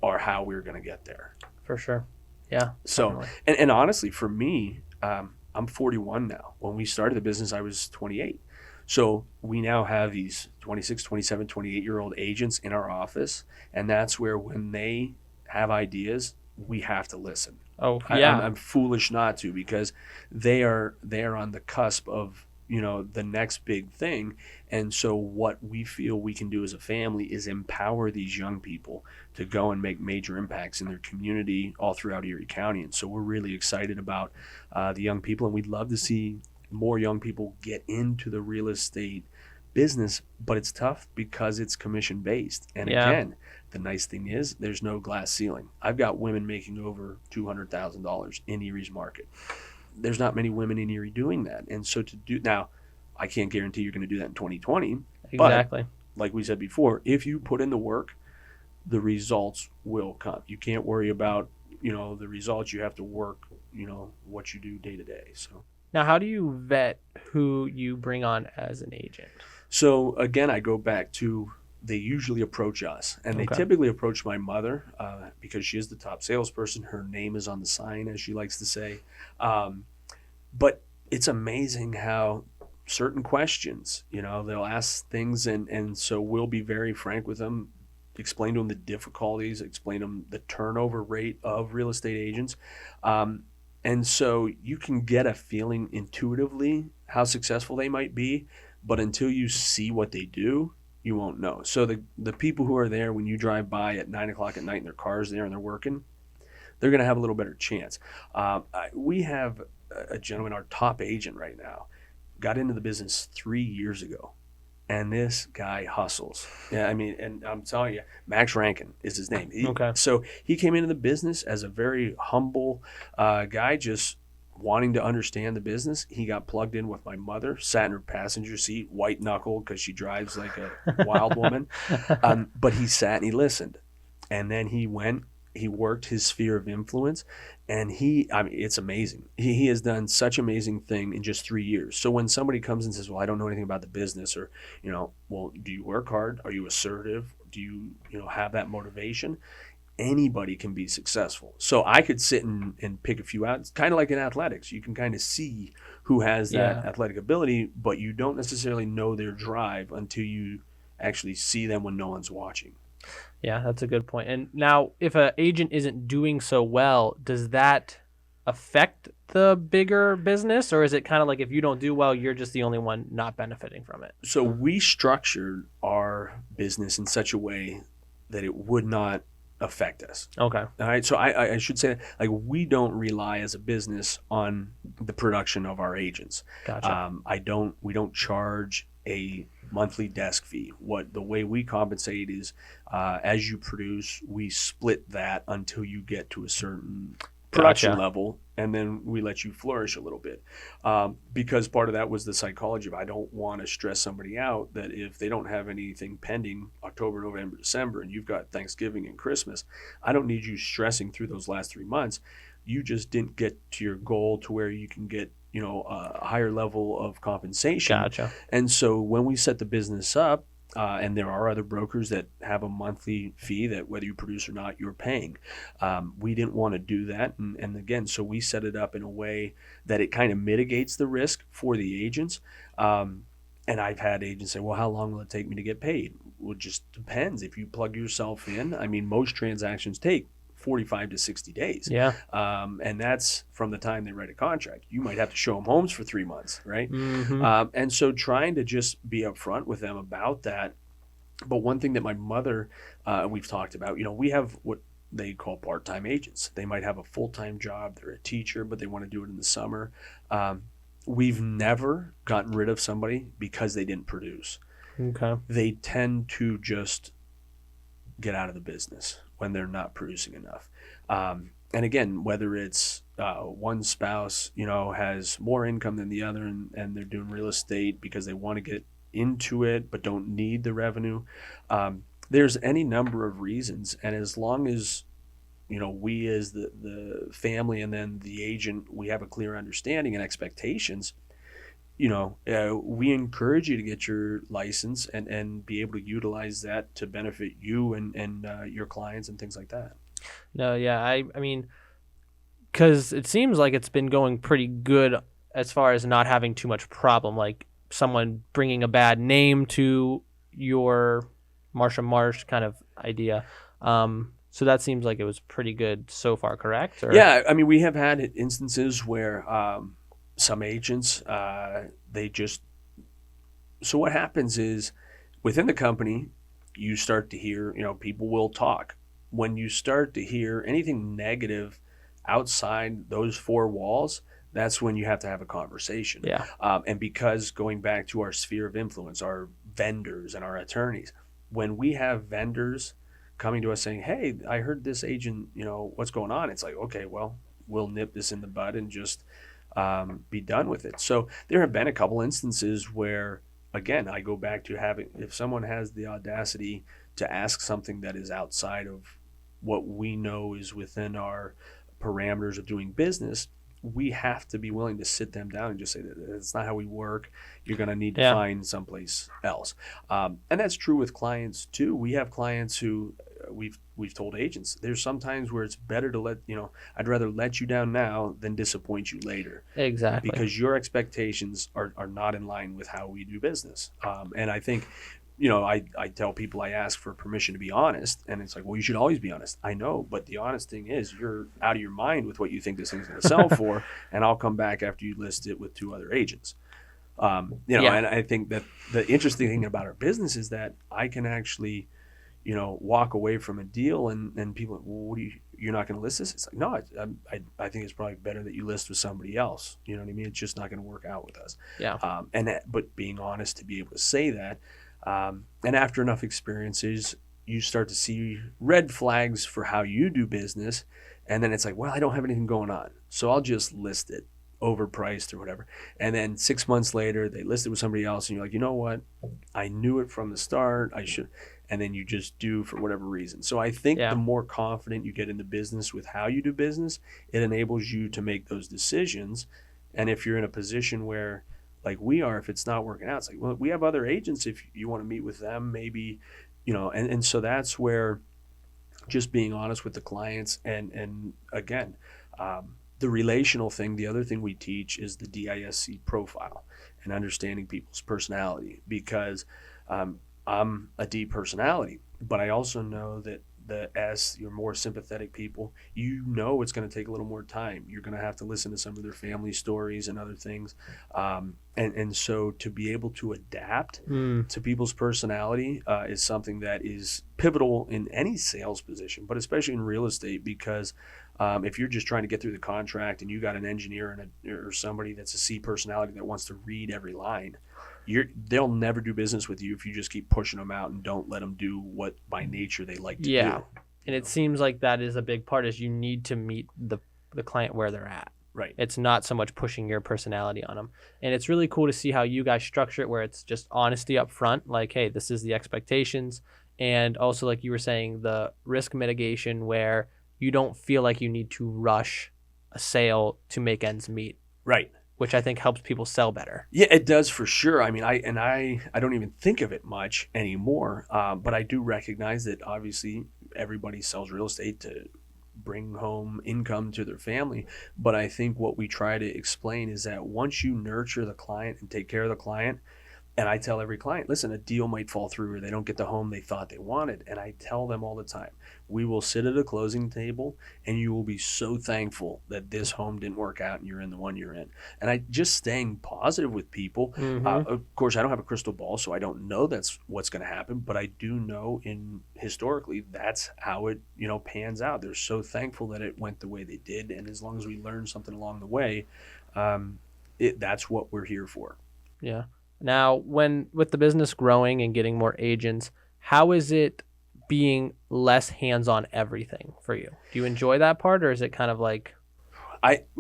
are how we're going to get there. For sure. Yeah. So, and honestly, for me, I'm 41 now. When we started the business, I was 28. So we now have these 26, 27, 28-year-old agents in our office. And that's where when they have ideas, we have to listen. Oh, yeah. I'm foolish not to, because they are on the cusp of, the next big thing. And so what we feel we can do as a family is empower these young people to go and make major impacts in their community all throughout Erie County. And so we're really excited about the young people, and we'd love to see more young people get into the real estate business, but it's tough because it's commission based. And again, the nice thing is there's no glass ceiling. I've got women making over $200,000 in Erie's market. There's not many women in Erie doing that. And so now, I can't guarantee you're going to do that in 2020. Exactly. But like we said before, if you put in the work, the results will come. You can't worry about, the results. You have to work, what you do day to day. So now, how do you vet who you bring on as an agent? So again, I go back to, they usually approach us, and they typically approach my mother because she is the top salesperson. Her name is on the sign, as she likes to say. But it's amazing how certain questions, they'll ask things, and so we'll be very frank with them, explain to them the difficulties, explain to them the turnover rate of real estate agents. And so you can get a feeling intuitively how successful they might be, but until you see what they do, you won't know. So the people who are there when you drive by at 9 o'clock at night and their car's there and they're working, they're going to have a little better chance. We have a gentleman, our top agent right now, got into the business 3 years ago. And this guy hustles. Yeah, I mean, and I'm telling you, Max Rankin is his name. So he came into the business as a very humble guy, just wanting to understand the business. He got plugged in with my mother, sat in her passenger seat, white knuckled because she drives like a wild woman. But he sat and he listened. And then he worked his sphere of influence, and it's amazing. He has done such amazing thing in just 3 years. So when somebody comes and says, well, I don't know anything about the business, or, well, do you work hard? Are you assertive? Do you, have that motivation? Anybody can be successful. So I could sit and pick a few out. It's kind of like in athletics. You can kind of see who has that athletic ability, but you don't necessarily know their drive until you actually see them when no one's watching. Yeah, that's a good point. And now, if an agent isn't doing so well, does that affect the bigger business? Or is it kind of like if you don't do well, you're just the only one not benefiting from it? So we structured our business in such a way that it would not affect us. Okay. All right. So I should say, like, we don't rely as a business on the production of our agents. Gotcha. We don't charge a monthly desk fee. The way we compensate is as you produce, we split that until you get to a certain production level, and then we let you flourish a little bit. Because part of that was the psychology of, I don't want to stress somebody out that if they don't have anything pending October, November, December, and you've got Thanksgiving and Christmas, I don't need you stressing through those last 3 months. You just didn't get to your goal to where you can get a higher level of compensation. Gotcha. And so when we set the business up, and there are other brokers that have a monthly fee that whether you produce or not, you're paying. We didn't want to do that. And again, so we set it up in a way that it kind of mitigates the risk for the agents. And I've had agents say, well, how long will it take me to get paid? Well, it just depends. If you plug yourself in, I mean, most transactions take 45 to 60 days. Yeah. And that's from the time they write a contract. You might have to show them homes for 3 months, right? Mm-hmm. And so trying to just be upfront with them about that. But one thing that my mother, we've talked about, we have what they call part-time agents. They might have a full-time job. They're a teacher, but they want to do it in the summer. We've never gotten rid of somebody because they didn't produce. Okay. They tend to just get out of the business when they're not producing enough. And again, whether it's one spouse, has more income than the other, and they're doing real estate because they want to get into it but don't need the revenue. There's any number of reasons, and as long as we as the family and then the agent, we have a clear understanding and expectations. We encourage you to get your license and be able to utilize that to benefit you and your clients and things like that. No, yeah, I mean, because it seems like it's been going pretty good as far as not having too much problem, like someone bringing a bad name to your Marsha Marsh kind of idea. So that seems like it was pretty good so far, correct? Or? Yeah, I mean, we have had instances where some agents, they just, so what happens is within the company, you start to hear, people will talk. When you start to hear anything negative outside those four walls, that's when you have to have a conversation. Yeah. And because going back to our sphere of influence, our vendors and our attorneys, when we have vendors coming to us saying, hey, I heard this agent, what's going on? It's like, okay, well, we'll nip this in the bud and just be done with it. So there have been a couple instances where, again, I go back to having, if someone has the audacity to ask something that is outside of what we know is within our parameters of doing business, we have to be willing to sit them down and just say that it's not how we work. You're going to need to find someplace else. And that's true with clients too. We have clients who we've told agents, there's sometimes where it's better to I'd rather let you down now than disappoint you later. Exactly. Because your expectations are not in line with how we do business. And I think, I tell people, I ask for permission to be honest, and it's like, well, you should always be honest. I know, but the honest thing is you're out of your mind with what you think this thing's going to sell for, and I'll come back after you list it with 2 other agents. And I think that the interesting thing about our business is that I can actually, walk away from a deal and people are like, well, you're not going to list this? It's like, no, I think it's probably better that you list with somebody else. You know what I mean? It's just not going to work out with us. Yeah. But being honest to be able to say that, and after enough experiences, you start to see red flags for how you do business. And then it's like, well, I don't have anything going on, so I'll just list it overpriced or whatever. And then 6 months later, they list it with somebody else. And you're like, you know what? I knew it from the start. I should. And then you just do for whatever reason. So I think the more confident you get in the business with how you do business, it enables you to make those decisions. And if you're in a position where, like we are, if it's not working out, it's like, well, we have other agents. If you want to meet with them, maybe, and so that's where just being honest with the clients and again, the relational thing, the other thing we teach is the DISC profile and understanding people's personality, because I'm a D personality, but I also know that the S, you're more sympathetic people, it's going to take a little more time. You're going to have to listen to some of their family stories and other things. And so to be able to adapt to people's personality is something that is pivotal in any sales position, but especially in real estate, because if you're just trying to get through the contract and you got an engineer or somebody that's a C personality that wants to read every line, they'll never do business with you if you just keep pushing them out and don't let them do what by nature they like to do. And it seems like that is a big part, is you need to meet the client where they're at. Right. It's not so much pushing your personality on them. And it's really cool to see how you guys structure it, where it's just honesty up front, like, hey, this is the expectations. And also, like you were saying, the risk mitigation, where you don't feel like you need to rush a sale to make ends meet. Right. Which I think helps people sell better. Yeah, it does for sure. I mean, I don't even think of it much anymore, but I do recognize that obviously everybody sells real estate to bring home income to their family. But I think what we try to explain is that once you nurture the client and take care of the client, and I tell every client, listen, a deal might fall through or they don't get the home they thought they wanted. And I tell them all the time, we will sit at a closing table and you will be so thankful that this home didn't work out and you're in the one you're in. And I just staying positive with people. Of course, I don't have a crystal ball, so I don't know that's what's going to happen. But I do know historically, that's how it pans out. They're so thankful that it went the way they did. And as long as we learn something along the way, that's what we're here for. Yeah. Now, with the business growing and getting more agents, how is it being less hands-on everything for you? Do you enjoy that part, or is it kind of like...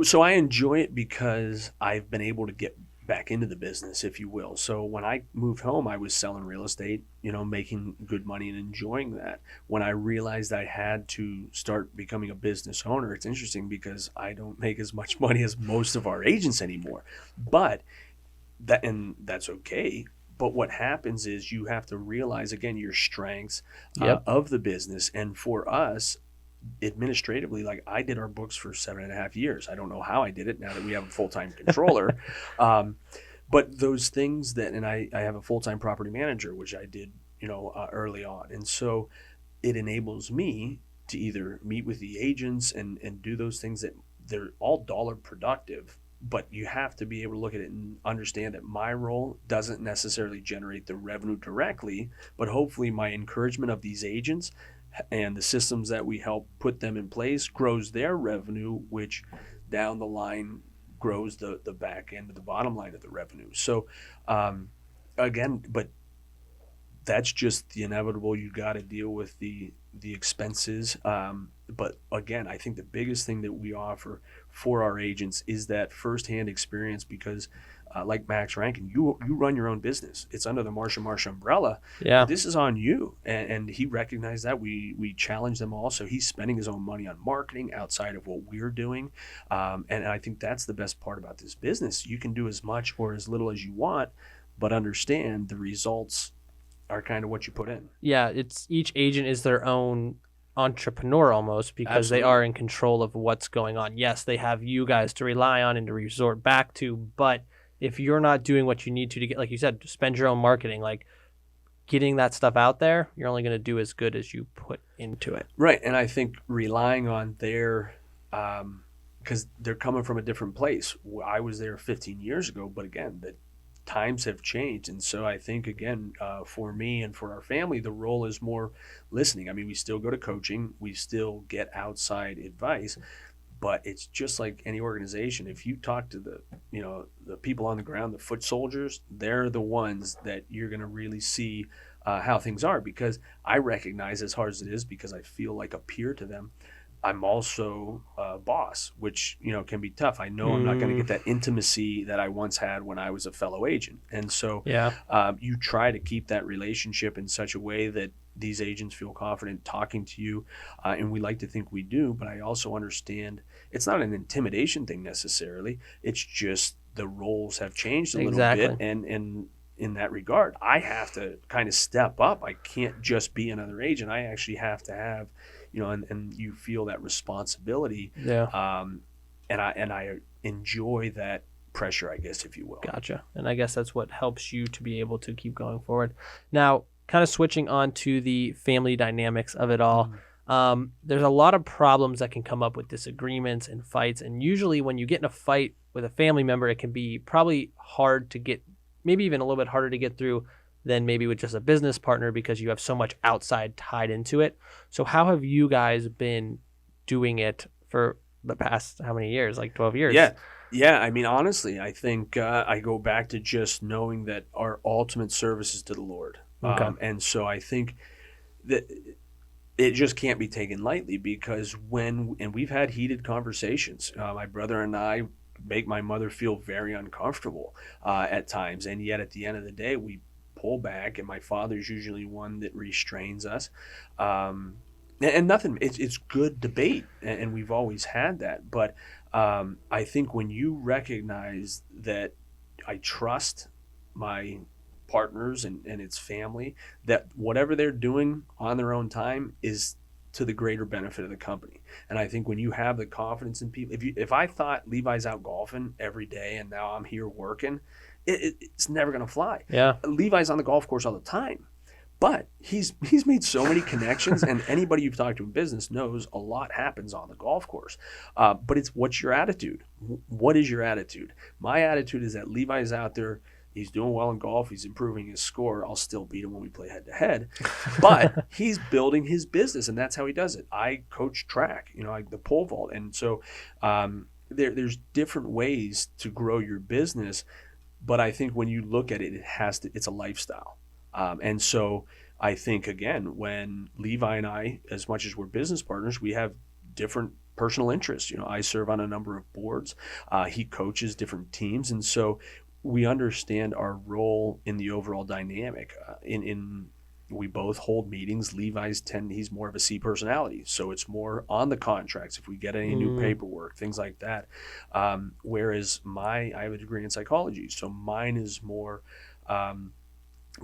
So I enjoy it because I've been able to get back into the business, if you will. So when I moved home, I was selling real estate, making good money and enjoying that. When I realized I had to start becoming a business owner, it's interesting because I don't make as much money as most of our agents anymore. But that's okay. But what happens is you have to realize, again, your strengths Yep. of the business. And for us, administratively, like I did our books for 7.5 years. I don't know how I did it now that we have a full-time controller. But those things and I have a full-time property manager, which I did, early on. And so it enables me to either meet with the agents and do those things that they're all dollar productive, but you have to be able to look at it and understand that my role doesn't necessarily generate the revenue directly, but hopefully my encouragement of these agents and the systems that we help put them in place grows their revenue, which down the line grows the back end of the bottom line of the revenue. So again, but that's just the inevitable. You got to deal with the expenses. But again, I think the biggest thing that we offer for our agents is that firsthand experience because like Max Rankin, you run your own business. It's under the Marsha Marsh umbrella. Yeah. This is on you. And he recognized that. We challenge them all. So he's spending his own money on marketing outside of what we're doing. And I think that's the best part about this business. You can do as much or as little as you want, but understand the results are kind of what you put in. Yeah, it's each agent is their own entrepreneur almost because Absolutely. they are in control of what's going on. Yes, they have you guys to rely on and to resort back to, but if you're not doing what you need to get, like you said, to spend your own marketing, like getting that stuff out there, you're only going to do as good as you put into it. Right. And I think relying on their, because they're coming from a different place. I was there 15 years ago, but again, the times have changed. And so I think, again, for me and for our family, the role is more listening. I mean, we still go to coaching, we still get outside advice. But it's just like any organization. If you talk to the people on the ground, the foot soldiers, they're the ones that you're going to really see how things are. Because I recognize, as hard as it is, because I feel like a peer to them, I'm also a boss, which can be tough. I know I'm not going to get that intimacy that I once had when I was a fellow agent, and so you try to keep that relationship in such a way that these agents feel confident talking to you, and we like to think we do. But I also understand it's not an intimidation thing necessarily. It's just the roles have changed a little bit, and in that regard, I have to kind of step up. I can't just be another agent. I actually have to have, and you feel that responsibility. Yeah. And I enjoy that pressure, I guess, if you will. Gotcha. And I guess that's what helps you to be able to keep going forward. Now, kind of switching on to the family dynamics of it all. There's a lot of problems that can come up with disagreements and fights. And usually when you get in a fight with a family member, it can be probably hard to get, maybe even a little bit harder to get through than maybe with just a business partner because you have so much outside tied into it. So how have you guys been doing it for the past, how many years? Like 12 years? Yeah. I mean, honestly, I think I go back to just knowing that our ultimate service is to the Lord. Okay. And so I think that it just can't be taken lightly because and we've had heated conversations. My brother and I make my mother feel very uncomfortable at times. And yet at the end of the day, we pull back, and my father's usually one that restrains us. And nothing, it's good debate, and we've always had that. But I think when you recognize that I trust my partners and its family, that whatever they're doing on their own time is to the greater benefit of the company. And I think when you have the confidence in people, if I thought Levi's out golfing every day and now I'm here working, it's never going to fly. Yeah. Levi's on the golf course all the time, but he's made so many connections, and anybody you've talked to in business knows a lot happens on the golf course. But it's what's your attitude? What is your attitude? My attitude is that Levi's out there. He's doing well in golf. He's improving his score. I'll still beat him when we play head-to-head. But he's building his business, and that's how he does it. I coach track, like the pole vault. And so there's different ways to grow your business. But I think when you look at it, it's a lifestyle. And so I think, again, when Levi and I, as much as we're business partners, we have different personal interests. I serve on a number of boards. He coaches different teams. And so we understand our role in the overall dynamic. We both hold meetings. He's more of a C personality. So it's more on the contracts. If we get any new paperwork, things like that. Whereas I have a degree in psychology. So mine is more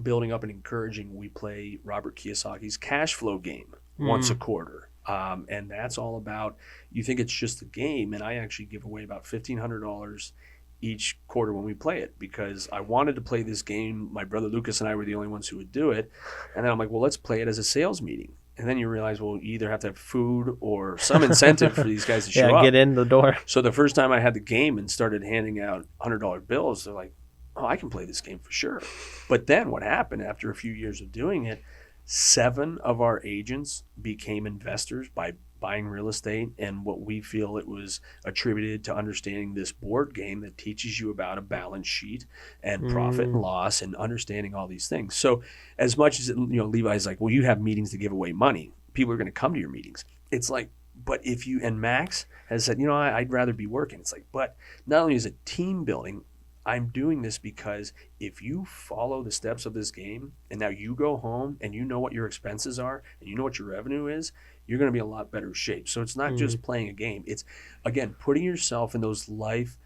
building up and encouraging. We play Robert Kiyosaki's cash flow game once a quarter. And that's all about, you think it's just a game. And I actually give away about $1,500 each quarter when we play it, because I wanted to play this game. My brother Lucas and I were the only ones who would do it. And then I'm like, well, let's play it as a sales meeting. And then you realize, well, you either have to have food or some incentive for these guys to show up. Get in the door. So the first time I had the game and started handing out $100 bills, they're like, oh, I can play this game for sure. But then what happened after a few years of doing it, 7 of our agents became investors by buying real estate, and what we feel it was attributed to understanding this board game that teaches you about a balance sheet and profit and loss and understanding all these things. So as much as Levi's like, well, you have meetings to give away money, people are going to come to your meetings. It's like, but and Max has said, I'd rather be working. It's like, but not only is it team building, I'm doing this because if you follow the steps of this game and now you go home and you know what your expenses are and you know what your revenue is, you're going to be in a lot better shape. So it's not just playing a game. It's, again, putting yourself in those life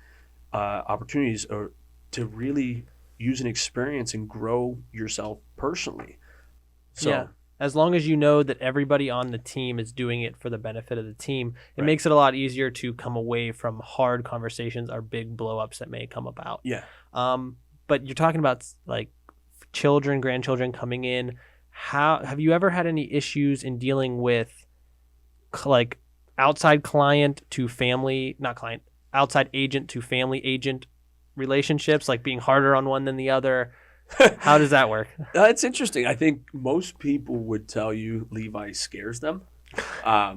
opportunities or to really use an experience and grow yourself personally. So, yeah. As long as you know that everybody on the team is doing it for the benefit of the team, it makes it a lot easier to come away from hard conversations or big blow-ups that may come about. Yeah. But you're talking about like children, grandchildren coming in. Have you ever had any issues in dealing with like outside client to family, not client, outside agent to family agent relationships, like being harder on one than the other? How does that work? It's interesting. I think most people would tell you Levi scares them,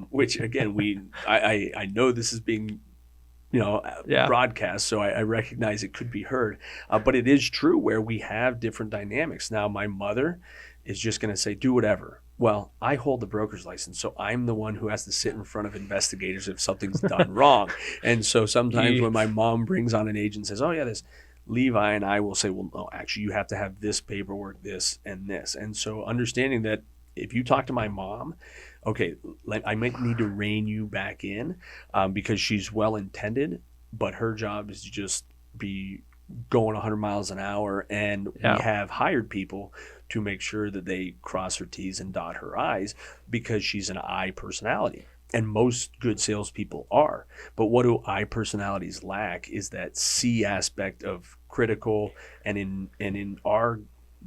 which again, I know this is being, broadcast, so I recognize it could be heard. But it is true where we have different dynamics. Now, my mother is just going to say, do whatever. Well, I hold the broker's license, so I'm the one who has to sit in front of investigators if something's done wrong. And so sometimes when my mom brings on an agent and says, oh, yeah, this Levi and I will say, well, no, actually, you have to have this paperwork, this and this. And so understanding that if you talk to my mom, okay, I might need to rein you back in because she's well-intended, but her job is to just be going 100 miles an hour. And we have hired people to make sure that they cross her T's and dot her I's because she's an I personality. And most good salespeople are. But what do I personalities lack is that C aspect of critical. And in our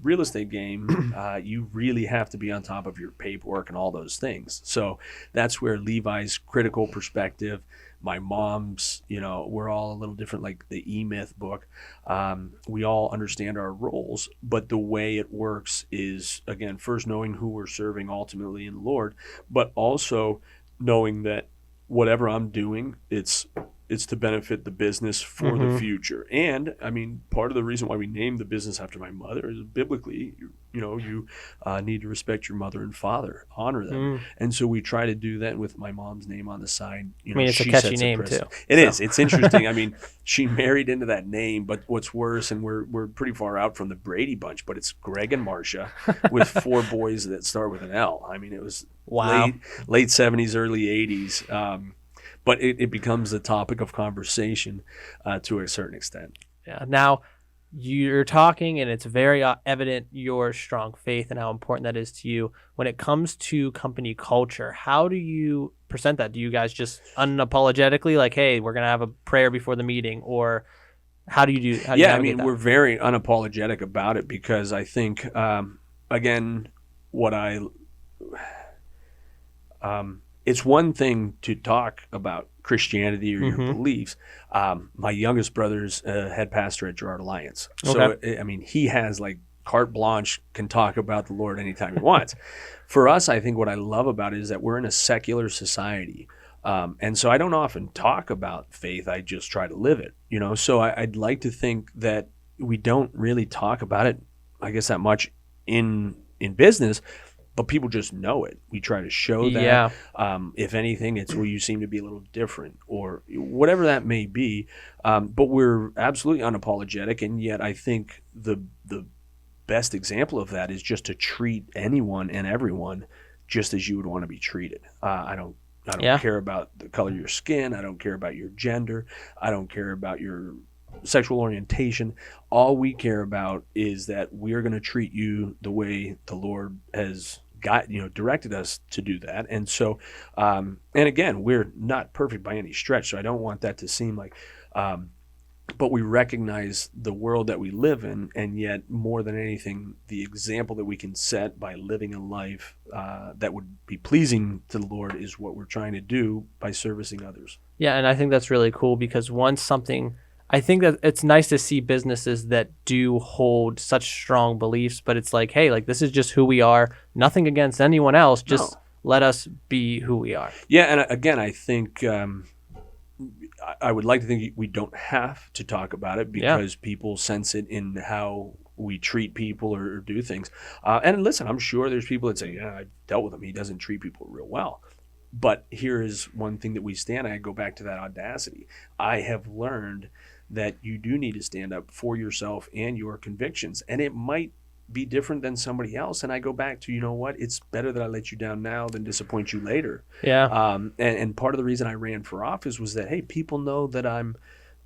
real estate game, you really have to be on top of your paperwork and all those things. So that's where Levi's critical perspective, my mom's, we're all a little different, like the E-Myth book. We all understand our roles, but the way it works is, again, first knowing who we're serving ultimately in the Lord, but also knowing that whatever I'm doing, it's to benefit the business for the future. And I mean, part of the reason why we named the business after my mother is biblically, you need to respect your mother and father, honor them. And so we try to do that with my mom's name on the side. It's a catchy name too. It is. It's interesting. I mean, she married into that name, but what's worse, and we're pretty far out from the Brady Bunch, but it's Greg and Marsha with 4 boys that start with an L. I mean, it was late 70s, early 80s. But it becomes a topic of conversation to a certain extent. Yeah. Now, you're talking, and it's very evident your strong faith and how important that is to you. When it comes to company culture, how do you present that? Do you guys just unapologetically like, hey, we're going to have a prayer before the meeting? Or how do you navigate that? We're very unapologetic about it because I think, again, it's one thing to talk about Christianity or your beliefs. My youngest brother's head pastor at Girard Alliance. So, I mean, he has like carte blanche, can talk about the Lord anytime he wants. For us, I think what I love about it is that we're in a secular society. And so I don't often talk about faith. I just try to live it, So I'd like to think that we don't really talk about it, I guess, that much in in business, but people just know it. We try to show that. Yeah. If anything, it's where you seem to be a little different or whatever that may be. But we're absolutely unapologetic. And yet I think the best example of that is just to treat anyone and everyone just as you would want to be treated. I don't care about the color of your skin. I don't care about your gender. I don't care about your sexual orientation. All we care about is that we're going to treat you the way the Lord has directed us to do that. And so, and again, we're not perfect by any stretch, so I don't want that to seem like, but we recognize the world that we live in, and yet more than anything, the example that we can set by living a life that would be pleasing to the Lord is what we're trying to do by servicing others. Yeah, and I think that's really cool because I think that it's nice to see businesses that do hold such strong beliefs, but it's like, hey, like this is just who we are. Nothing against anyone else. Just let us be who we are. Yeah, and again, I think I would like to think we don't have to talk about it because people sense it in how we treat people or do things. And listen, I'm sure there's people that say, yeah, I've dealt with him. He doesn't treat people real well. But here is one thing that we stand. I go back to that audacity. I have learned that you do need to stand up for yourself and your convictions. And it might be different than somebody else. And I go back to, you know what? It's better that I let you down now than disappoint you later. Yeah. And part of the reason I ran for office was that, hey, people know that I'm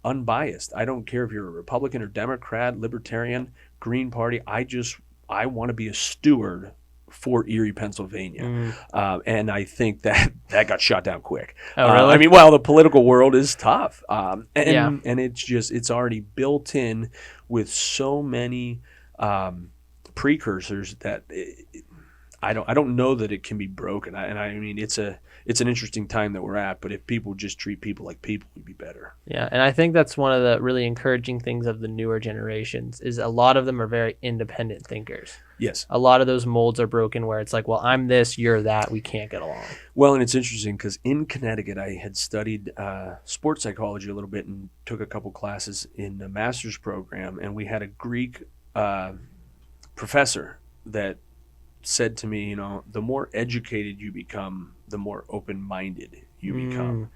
unbiased. I don't care if you're a Republican or Democrat, Libertarian, Green Party. I want to be a steward for Erie, Pennsylvania. And I think that got shot down quick. Oh, really? I mean, the political world is tough. And it's already built in with so many precursors that I don't know that it can be broken. I mean, it's an interesting time that we're at, but if people just treat people like people, we'd be better. Yeah, and I think that's one of the really encouraging things of the newer generations is a lot of them are very independent thinkers. Yes. A lot of those molds are broken where it's like, well, I'm this, you're that, we can't get along. Well, and it's interesting because in Connecticut, I had studied sports psychology a little bit and took a couple classes in the master's program, and we had a Greek professor that said to me, the more educated you become, the more open-minded you become.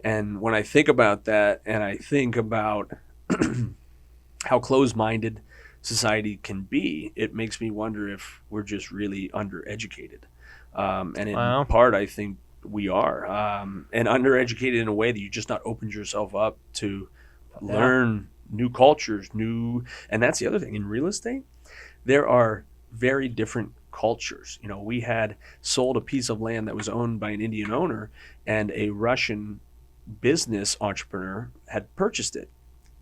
And when I think about that, and I think about how closed-minded society can be, it makes me wonder if we're just really undereducated. And in part, I think we are. And undereducated in a way that you just not opened yourself up to learn new cultures, and that's the other thing. In real estate, there are very different cultures. We had sold a piece of land that was owned by an Indian owner, and a Russian business entrepreneur had purchased it.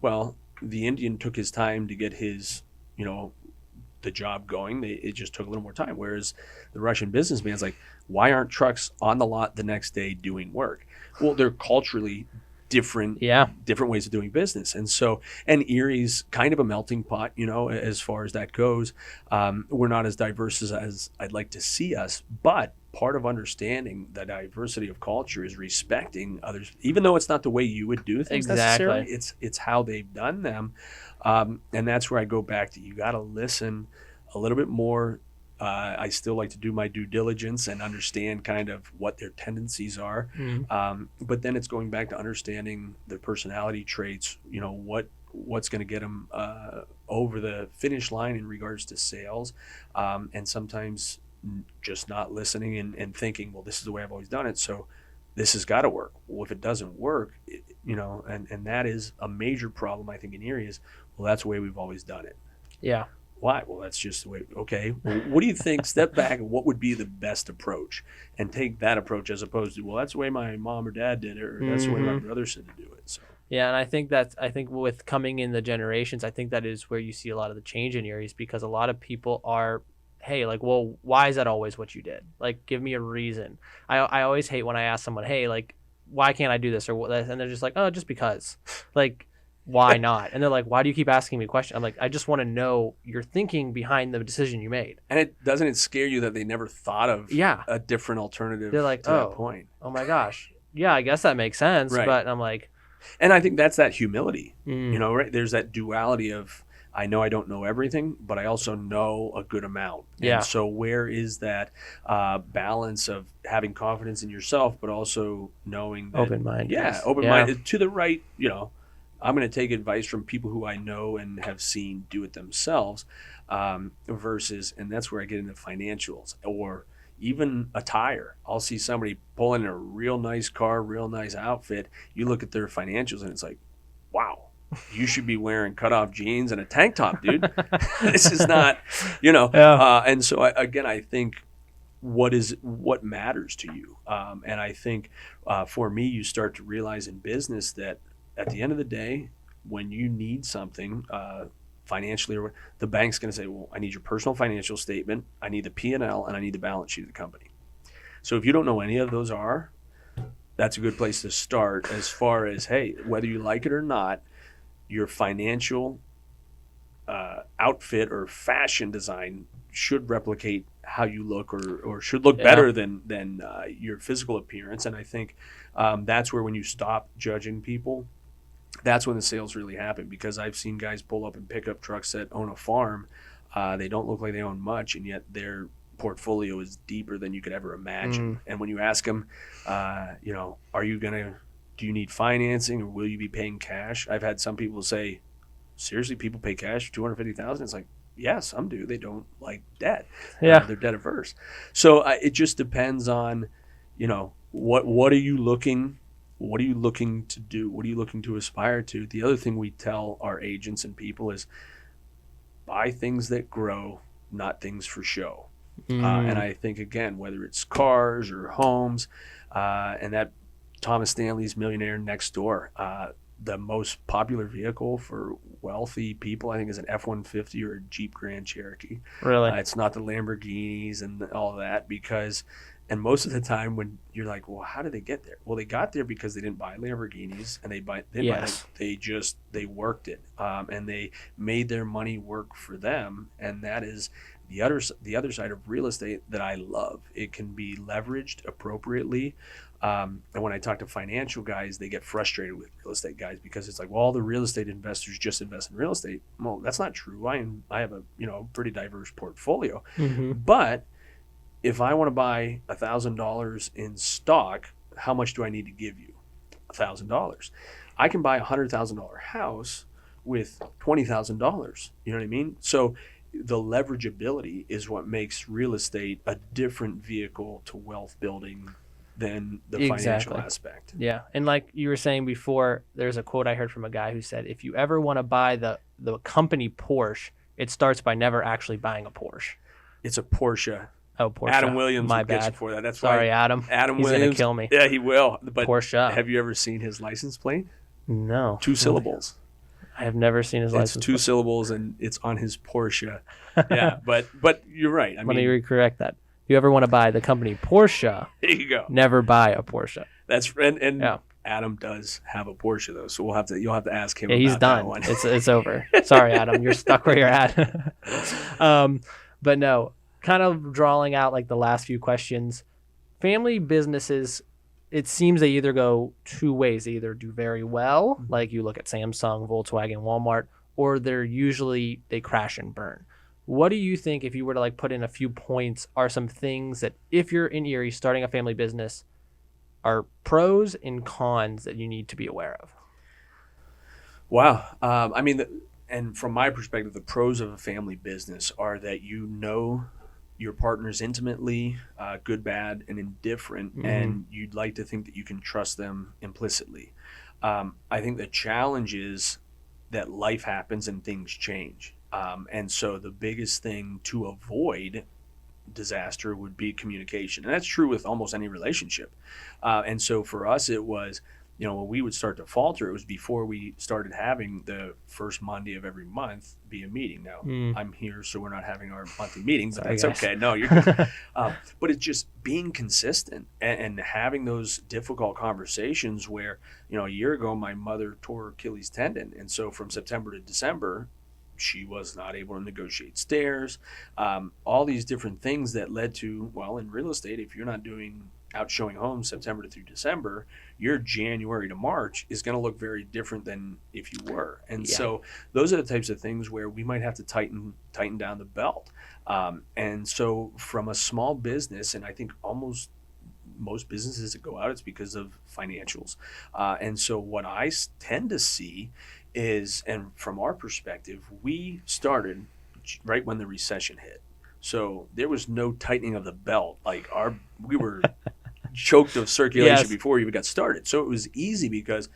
Well, the Indian took his time to get his, the job going. It just took a little more time. Whereas the Russian businessman's like, why aren't trucks on the lot the next day doing work? Well, they're culturally different ways of doing business. And so, and Erie's kind of a melting pot, as far as that goes. We're not as diverse as I'd like to see us, but part of understanding the diversity of culture is respecting others, even though it's not the way you would do things necessarily. It's how they've done them. And that's where I go back to, you got to listen a little bit more. I still like to do my due diligence and understand kind of what their tendencies are. But then it's going back to understanding their personality traits, what's going to get them over the finish line in regards to sales. And sometimes just not listening and thinking, well, this is the way I've always done it, so this has got to work. Well, if it doesn't work, and that is a major problem, I think, in Erie is, well, that's the way we've always done it. Yeah. Why? Well, that's just the way. Okay. Well, what do you think? Step back and what would be the best approach, and take that approach as opposed to, well, that's the way my mom or dad did it, or that's the way my brother said to do it. So. Yeah, and I think with coming in the generations, I think that is where you see a lot of the change in Erie, because a lot of people are, hey, like, well, why is that always what you did? Like, give me a reason. I always hate when I ask someone, hey, like, why can't I do this or what? And they're just like, oh, just because. Like, why not? And they're like, why do you keep asking me questions? I'm like, I just want to know your thinking behind the decision you made. And it scare you that they never thought of a different alternative? They're like, to that point. Oh my gosh. Yeah, I guess that makes sense. Right. But I'm like, and I think that's that humility, right? There's that duality of I know I don't know everything, but I also know a good amount. Yeah. And so where is that balance of having confidence in yourself, but also knowing that, Open-mindedness. open-minded to the right, I'm going to take advice from people who I know and have seen do it themselves versus, and that's where I get into financials or even attire. I'll see somebody pulling a real nice car, real nice outfit. You look at their financials and it's like, wow, you should be wearing cutoff jeans and a tank top, dude. This is not, and so I think what matters to you. And I think for me, you start to realize in business that at the end of the day, when you need something financially, or the bank's going to say, well, I need your personal financial statement, I need the P&L, and I need the balance sheet of the company. So if you don't know any of those are, that's a good place to start as far as, hey, whether you like it or not, your financial outfit or fashion design should replicate how you look or should look better than your physical appearance. And I think that's where when you stop judging people, that's when the sales really happen, because I've seen guys pull up in pickup trucks that own a farm. They don't look like they own much, and yet their portfolio is deeper than you could ever imagine. And when you ask them, do you need financing or will you be paying cash? I've had some people say, seriously, people pay cash for $250,000? It's like, yeah, some do. They don't like debt. They're debt averse. So it just depends on, what are you looking to do? What are you looking to aspire to? The other thing we tell our agents and people is buy things that grow, not things for show. And I think, again, whether it's cars or homes, and that Thomas Stanley's Millionaire Next Door, the most popular vehicle for wealthy people, I think, is an F-150 or a Jeep Grand Cherokee. Really? It's not the Lamborghinis and all that, because, and most of the time when you're like, well, how did they get there? Well, they got there because they didn't buy Lamborghinis, and they worked it, and they made their money work for them. And that is the other side of real estate that I love. It can be leveraged appropriately. And when I talk to financial guys, they get frustrated with real estate guys because it's like, well, all the real estate investors just invest in real estate. Well, that's not true. I have a pretty diverse portfolio. But if I want to buy $1,000 in stock, how much do I need to give you? $1,000. I can buy a $100,000 house with $20,000. You know what I mean? So the leverageability is what makes real estate a different vehicle to wealth building than the financial aspect. Yeah. And like you were saying before, there's a quote I heard from a guy who said, if you ever want to buy the company Porsche, it starts by never actually buying a Porsche. It's a Porsche. Oh, Porsche. Adam Williams My will get bad. you for that. That's Sorry, why Adam. He's Williams. Gonna kill me. Yeah, he will. But Porsche. Have you ever seen his license plate? No. 2 syllables. I have never seen his license. It's 2 syllables, and it's on his Porsche. Yeah, but you're right. Let me recorrect that. If you ever want to buy the company Porsche, there you go. Never buy a Porsche. That's and Adam does have a Porsche though, so you'll have to ask him. Yeah, he's done. That one. It's over. Sorry, Adam, you're stuck where you're at. But no, kind of drawing out like the last few questions. Family businesses, it seems they either go two ways. They either do very well, like you look at Samsung, Volkswagen, Walmart, or they crash and burn. What do you think, if you were to like put in a few points, are some things that if you're in Erie starting a family business are pros and cons that you need to be aware of? Wow. And from my perspective, the pros of a family business are that you know your partners intimately, good, bad, and indifferent, and you'd like to think that you can trust them implicitly. I think the challenge is that life happens and things change. And so the biggest thing to avoid disaster would be communication. And that's true with almost any relationship. And so for us, it was, when we would start to falter, it was before we started having the first Monday of every month be a meeting. Now, I'm here, so we're not having our monthly meetings, but that's okay. No, you're good. But it's just being consistent and having those difficult conversations where, a year ago, my mother tore Achilles tendon. And so from September to December, she was not able to negotiate stairs, all these different things that led to, well, in real estate, if you're not doing out showing homes September through December, your January to March is going to look very different than if you were. And so those are the types of things where we might have to tighten down the belt. And so from a small business, and I think almost most businesses that go out, it's because of financials. And so what I tend to see is, and from our perspective, we started right when the recession hit. So there was no tightening of the belt. Like we were choked of circulation before we even got started. So it was easy because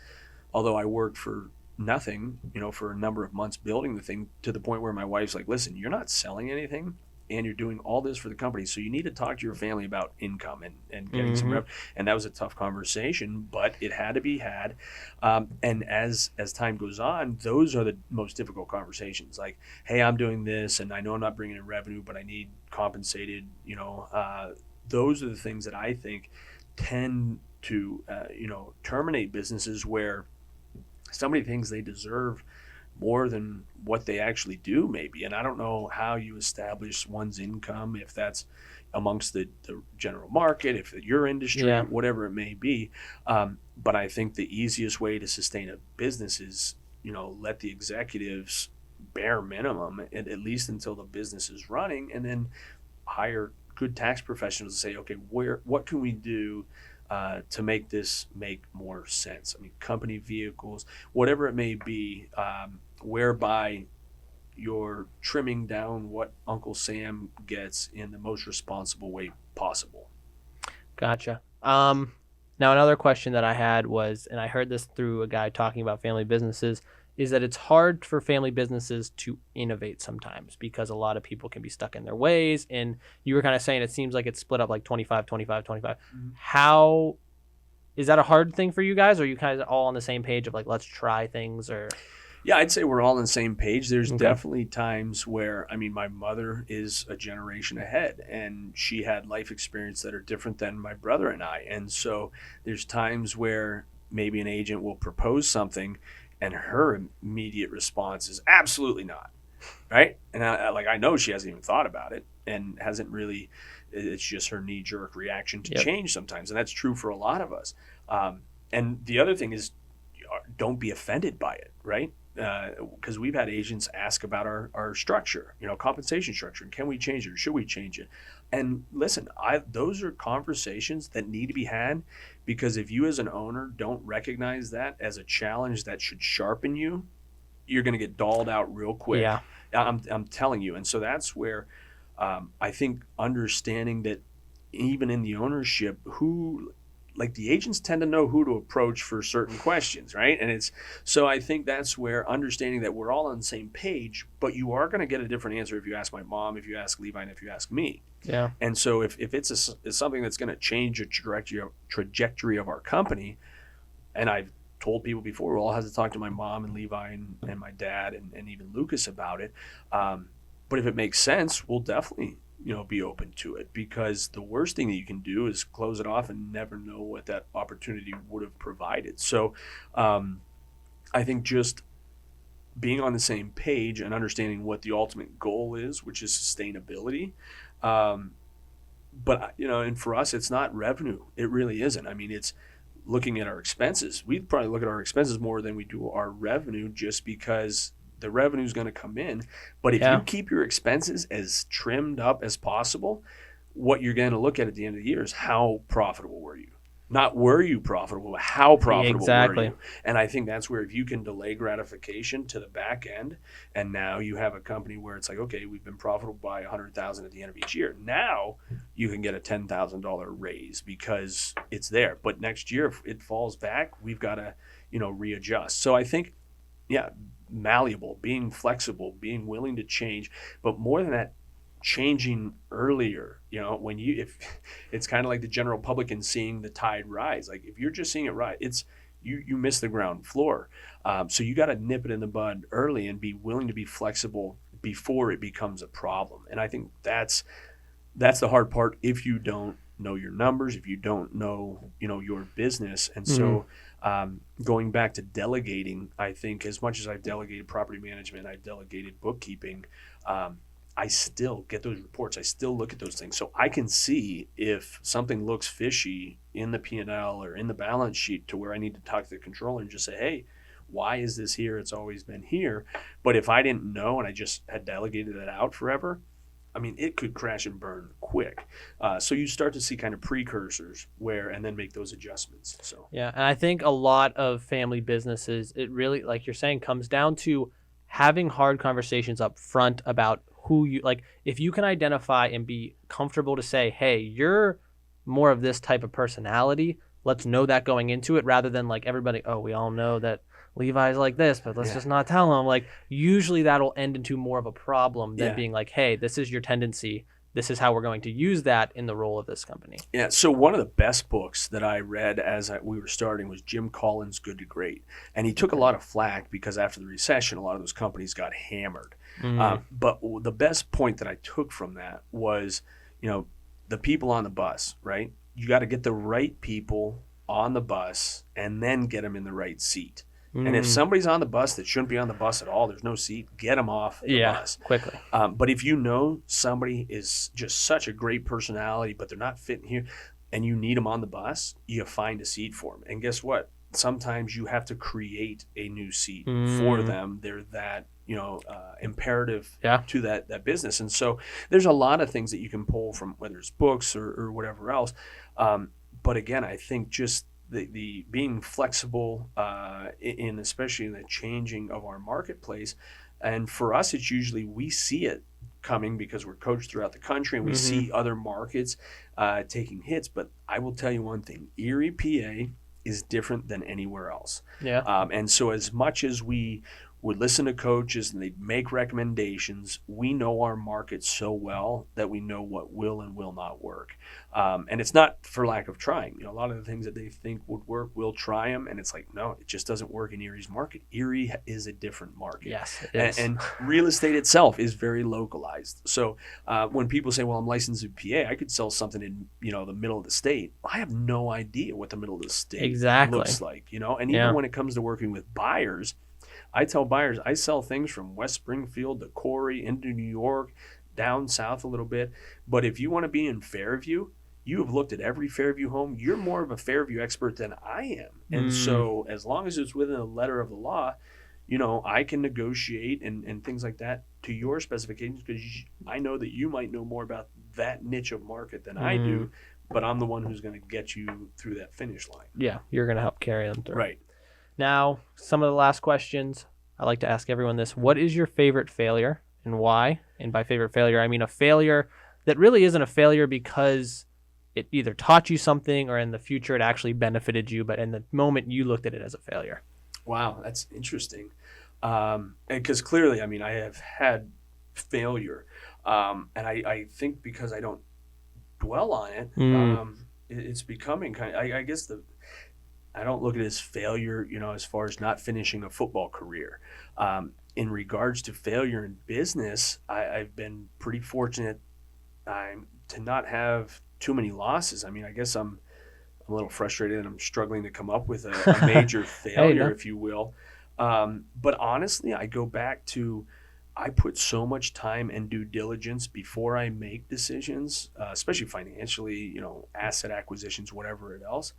although I worked for nothing, for a number of months building the thing, to the point where my wife's like, listen, you're not selling anything and you're doing all this for the company. So you need to talk to your family about income and getting some revenue. And that was a tough conversation, but it had to be had. And as time goes on, those are the most difficult conversations. Like, hey, I'm doing this and I know I'm not bringing in revenue, but I need compensated, those are the things that I think tend to, terminate businesses where somebody thinks they deserve more than what they actually do, maybe. And I don't know how you establish one's income, if that's amongst the general market, if your industry, whatever it may be. But I think the easiest way to sustain a business is, let the executives bare minimum, at least until the business is running, and then hire good tax professionals to say, okay, what can we do to make this make more sense? I mean, company vehicles, whatever it may be, whereby you're trimming down what Uncle Sam gets in the most responsible way possible. Gotcha. Now, another question that I had was, and I heard this through a guy talking about family businesses, is that it's hard for family businesses to innovate sometimes because a lot of people can be stuck in their ways. And you were kind of saying it seems like it's split up like 25, 25, 25. How is that a hard thing for you guys? Or are you kind of all on the same page of like, let's try things? Or yeah, I'd say we're all on the same page. There's definitely times where, my mother is a generation ahead and she had life experience that are different than my brother and I. And so there's times where maybe an agent will propose something and her immediate response is absolutely not, right? And I know she hasn't even thought about it and hasn't really, it's just her knee-jerk reaction to change sometimes. And that's true for a lot of us. And the other thing is, don't be offended by it, right? Because we've had agents ask about our structure, compensation structure, and can we change it or should we change it? And listen, those are conversations that need to be had, because if you as an owner don't recognize that as a challenge that should sharpen you, you're going to get dolled out real quick. Yeah. I'm telling you. And so that's where I think understanding that even in the ownership, the agents tend to know who to approach for certain questions, right? And so I think that's where understanding that we're all on the same page, but you are going to get a different answer if you ask my mom, if you ask Levi, and if you ask me. Yeah. And so if it's something that's going to change the trajectory of our company, and I've told people before, we'll all have to talk to my mom and Levi and my dad and even Lucas about it. But if it makes sense, we'll definitely be open to it, because the worst thing that you can do is close it off and never know what that opportunity would have provided. So I think just being on the same page and understanding what the ultimate goal is, which is sustainability. But and for us, it's not revenue. It really isn't. It's looking at our expenses. We probably look at our expenses more than we do our revenue, just because the revenue is going to come in. But if you keep your expenses as trimmed up as possible, what you're going to look at the end of the year is how profitable were you? Not were you profitable, but how profitable were you? And I think that's where, if you can delay gratification to the back end, and now you have a company where it's like, okay, we've been profitable by $100,000 at the end of each year. Now you can get a $10,000 raise because it's there. But next year, if it falls back, we've got to, readjust. So I think, malleable, being flexible, being willing to change, but more than that, changing earlier. If it's kind of like the general public and seeing the tide rise. Like, if you're just seeing it rise, it's you miss the ground floor. So you got to nip it in the bud early and be willing to be flexible before it becomes a problem. And I think that's the hard part if you don't know your numbers, if you don't know your business. And so going back to delegating, I think as much as I've delegated property management, I've delegated bookkeeping, I still get those reports. I still look at those things. So I can see if something looks fishy in the P&L or in the balance sheet to where I need to talk to the controller and just say, hey, why is this here? It's always been here. But if I didn't know and I just had delegated it out forever, I mean, it could crash and burn quick. So you start to see kind of precursors and then make those adjustments. So yeah, and I think a lot of family businesses, it really, like you're saying, comes down to having hard conversations up front about who you like. If you can identify and be comfortable to say, hey, you're more of this type of personality, let's know that going into it, rather than like everybody, oh, we all know that Levi's like this, but let's just not tell him. Like, usually that'll end into more of a problem than being like, hey, this is your tendency. This is how we're going to use that in the role of this company. Yeah, so one of the best books that I read as we were starting was Jim Collins' Good to Great. And he took a lot of flack because after the recession, a lot of those companies got hammered. But the best point that I took from that was, the people on the bus, right? You got to get the right people on the bus and then get them in the right seat. And if somebody's on the bus that shouldn't be on the bus at all, there's no seat, get them off the bus. Quickly. But if you know somebody is just such a great personality, but they're not fitting here, and you need them on the bus, you find a seat for them. And guess what? Sometimes you have to create a new seat for them. They're that imperative to that business. And so there's a lot of things that you can pull from, whether it's books or whatever else. But again, I think just the being flexible especially in the changing of our marketplace. And for us, it's usually we see it coming because we're coached throughout the country and we see other markets taking hits. But I will tell you one thing, Erie, PA is different than anywhere else. And so as much as we would listen to coaches and they'd make recommendations, we know our market so well that we know what will and will not work. And it's not for lack of trying. A lot of the things that they think would work, we'll try them. And it's like, no, it just doesn't work in Erie's market. Erie is a different market. Yes, it is. And real estate itself is very localized. So when people say, well, I'm licensed in PA, I could sell something in, the middle of the state. I have no idea what the middle of the state looks like, And even when it comes to working with buyers, I tell buyers I sell things from West Springfield to Corey into New York, down south a little bit. But if you want to be in Fairview, you have looked at every Fairview home. You're more of a Fairview expert than I am. And so as long as it's within the letter of the law, I can negotiate and things like that to your specifications, because I know that you might know more about that niche of market than I do, but I'm the one who's going to get you through that finish line. Yeah, you're going to help carry them through. Right. Now, some of the last questions, I like to ask everyone this. What is your favorite failure and why? And by favorite failure, I mean a failure that really isn't a failure because it either taught you something or in the future it actually benefited you, but in the moment you looked at it as a failure. Wow, that's interesting. Because clearly, I have had failure. And I think because I don't dwell on it, it's becoming kind of, I guess I don't look at it as failure, as far as not finishing a football career. In regards to failure in business, I've been pretty fortunate to not have too many losses. I guess I'm a little frustrated and I'm struggling to come up with a major failure, if you will. But honestly, I go back to, I put so much time and due diligence before I make decisions, especially financially, asset acquisitions, whatever else,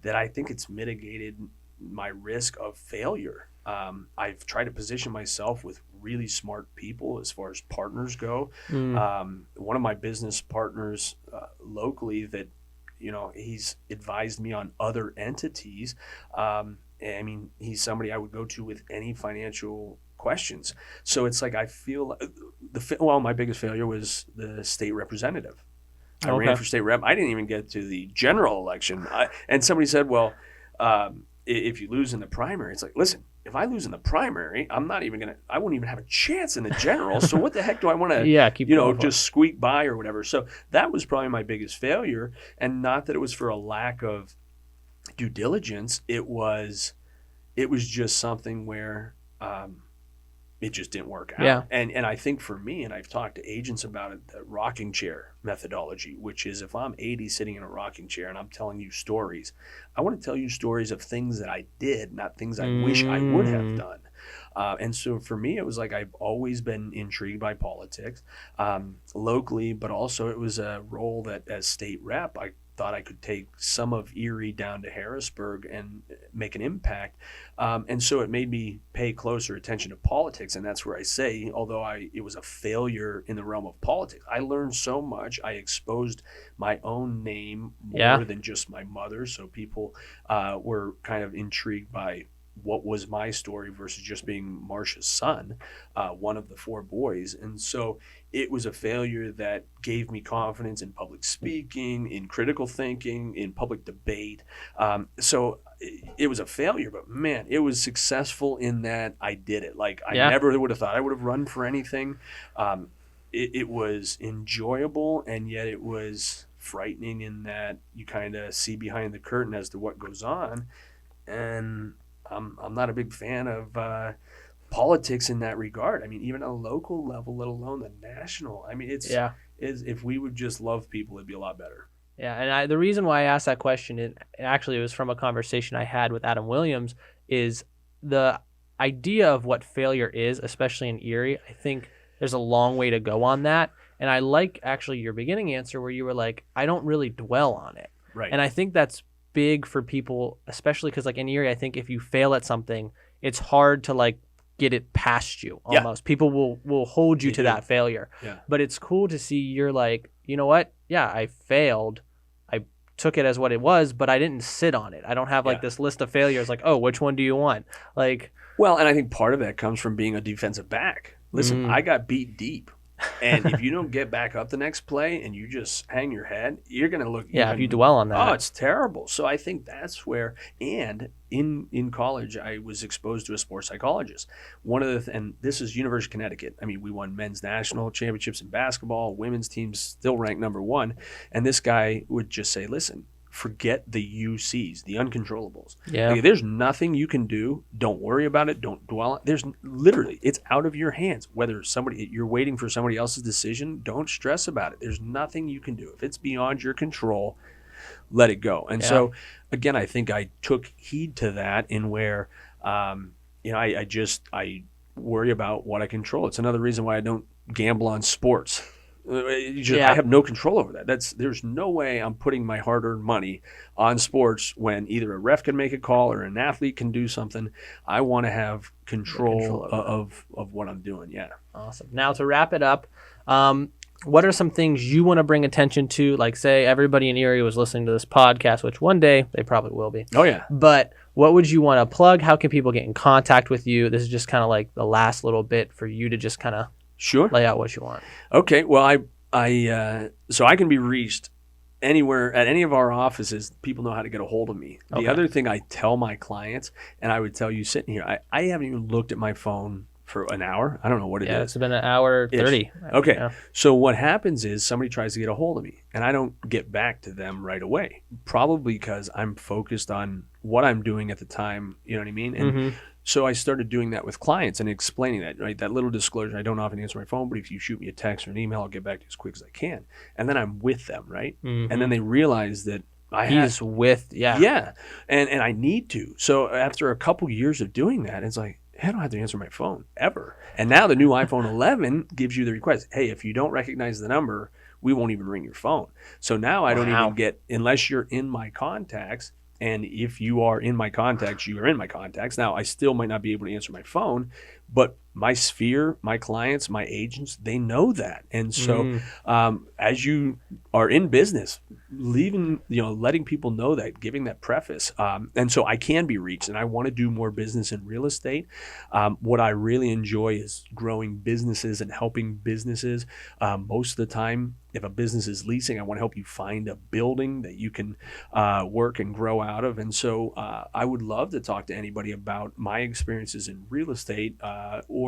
that I think it's mitigated my risk of failure. I've tried to position myself with really smart people as far as partners go. One of my business partners locally that, he's advised me on other entities. He's somebody I would go to with any financial questions. So it's like I feel my biggest failure was the state representative. I ran for state rep. I didn't even get to the general election. And somebody said, well, if you lose in the primary, it's like, listen, if I lose in the primary, I won't even have a chance in the general. So what the heck do I want to, just squeak by or whatever. So that was probably my biggest failure. And not that it was for a lack of due diligence. It was just something where, it just didn't work out. Yeah. And I think for me, and I've talked to agents about it, the rocking chair methodology, which is if I'm 80 sitting in a rocking chair and I'm telling you stories, I want to tell you stories of things that I did, not things I wish I would have done. And so for me, it was like I've always been intrigued by politics, locally, but also it was a role that as state rep, I thought I could take some of Erie down to Harrisburg and make an impact. And so it made me pay closer attention to politics. And that's where I say, although it was a failure in the realm of politics, I learned so much. I exposed my own name more than just my mother. So people were kind of intrigued by what was my story versus just being Marsha's son, one of the 4 boys. And so it was a failure that gave me confidence in public speaking, in critical thinking, in public debate. So it was a failure, but man, it was successful in that I did it. Like I never would have thought I would have run for anything. It was enjoyable, and yet it was frightening in that you kind of see behind the curtain as to what goes on. And I'm not a big fan of politics in that regard. I mean, even at a local level, let alone the national. I mean, it's if we would just love people, it'd be a lot better. Yeah, and the reason why I asked that question, it was from a conversation I had with Adam Williams, is the idea of what failure is, especially in Erie. I think there's a long way to go on that. And I like actually your beginning answer where you were like, I don't really dwell on it. Right. And I think that's big for people, especially because like in Erie, I think if you fail at something, it's hard to like get it past you almost. People will hold you to that failure. Yeah. But it's cool to see you're like, you know what? Yeah, I failed. I took it as what it was, but I didn't sit on it. I don't have like this list of failures like, oh, which one do you want? Like, well, and I think part of that comes from being a defensive back. Listen, I got beat deep. And if you don't get back up the next play and you just hang your head, you're going to look. If you dwell on that. Oh, it's terrible. So I think that's where, and in college, I was exposed to a sports psychologist. And this is University of Connecticut. I mean, we won men's national championships in basketball, women's teams still ranked number 1. And this guy would just say, listen, forget the UCs, the uncontrollables. Yeah. Like, if there's nothing you can do, don't worry about it. Don't dwell on it. There's literally, it's out of your hands. Whether you're waiting for somebody else's decision, don't stress about it. There's nothing you can do. If it's beyond your control, let it go. And so, again, I think I took heed to that in where, I worry about what I control. It's another reason why I don't gamble on sports. I have no control over that. There's no way I'm putting my hard-earned money on sports when either a ref can make a call or an athlete can do something. I want to have control of what I'm doing. Yeah. Awesome. Now to wrap it up, what are some things you want to bring attention to? Like, say everybody in Erie was listening to this podcast, which one day they probably will be. Oh yeah. But what would you want to plug? How can people get in contact with you? This is just kind of like the last little bit for you to just kind of lay out what you want. Okay. Well, so I can be reached anywhere at any of our offices. People know how to get a hold of me. The other thing I tell my clients, and I would tell you sitting here, I haven't even looked at my phone for an hour. I don't know what it is. It's been an hour 30. Okay. Yeah. So what happens is somebody tries to get a hold of me and I don't get back to them right away, probably because I'm focused on what I'm doing at the time. You know what I mean? And so I started doing that with clients and explaining that, right? That little disclosure, I don't often answer my phone, but if you shoot me a text or an email, I'll get back to you as quick as I can. And then I'm with them, right? And then they realize that he's with. And I need to. So after a couple years of doing that, it's like, hey, I don't have to answer my phone ever. And now the new iPhone 11 gives you the request, hey, if you don't recognize the number, we won't even ring your phone. So now I don't even get, unless you're in my contacts. And if you are in my contacts, you are in my contacts. Now, I still might not be able to answer my phone, but my sphere, my clients, my agents, they know that. And so as you are in business, letting people know that, giving that preface. And so I can be reached, and I want to do more business in real estate. What I really enjoy is growing businesses and helping businesses. Most of the time, if a business is leasing, I want to help you find a building that you can work and grow out of. And so I would love to talk to anybody about my experiences in real estate, or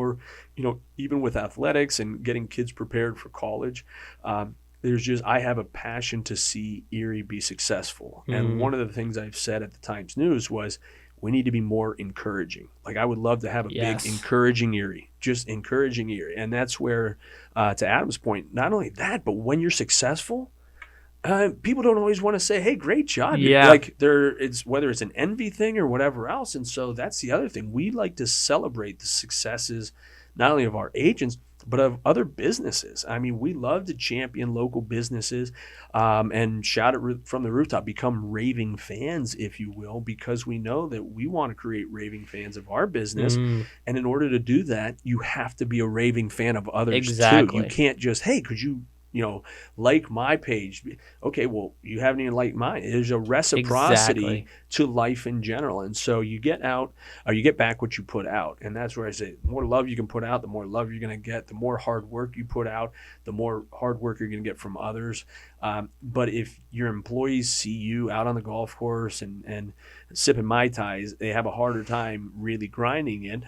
even with athletics and getting kids prepared for college. I have a passion to see Erie be successful. And one of the things I've said at the Times News was, we need to be more encouraging. Like, I would love to have a big encouraging Erie, just encouraging Erie. And that's where, to Adam's point, not only that, but when you're successful, People don't always want to say, "Hey, great job!" Yeah. Like it's whether it's an envy thing or whatever else, and so that's the other thing. We like to celebrate the successes not only of our agents but of other businesses. I mean, we love to champion local businesses and shout it from the rooftop, become raving fans, if you will, because we know that we want to create raving fans of our business, and in order to do that, you have to be a raving fan of others too. You can't just, "Hey, could you like my page?" Okay, well, you haven't even liked mine. There's a reciprocity to life in general. And so you get out, or you get back what you put out. And that's where I say, the more love you can put out, the more love you're going to get. The more hard work you put out, the more hard work you're going to get from others. But if your employees see you out on the golf course and sipping Mai Tais, they have a harder time really grinding it.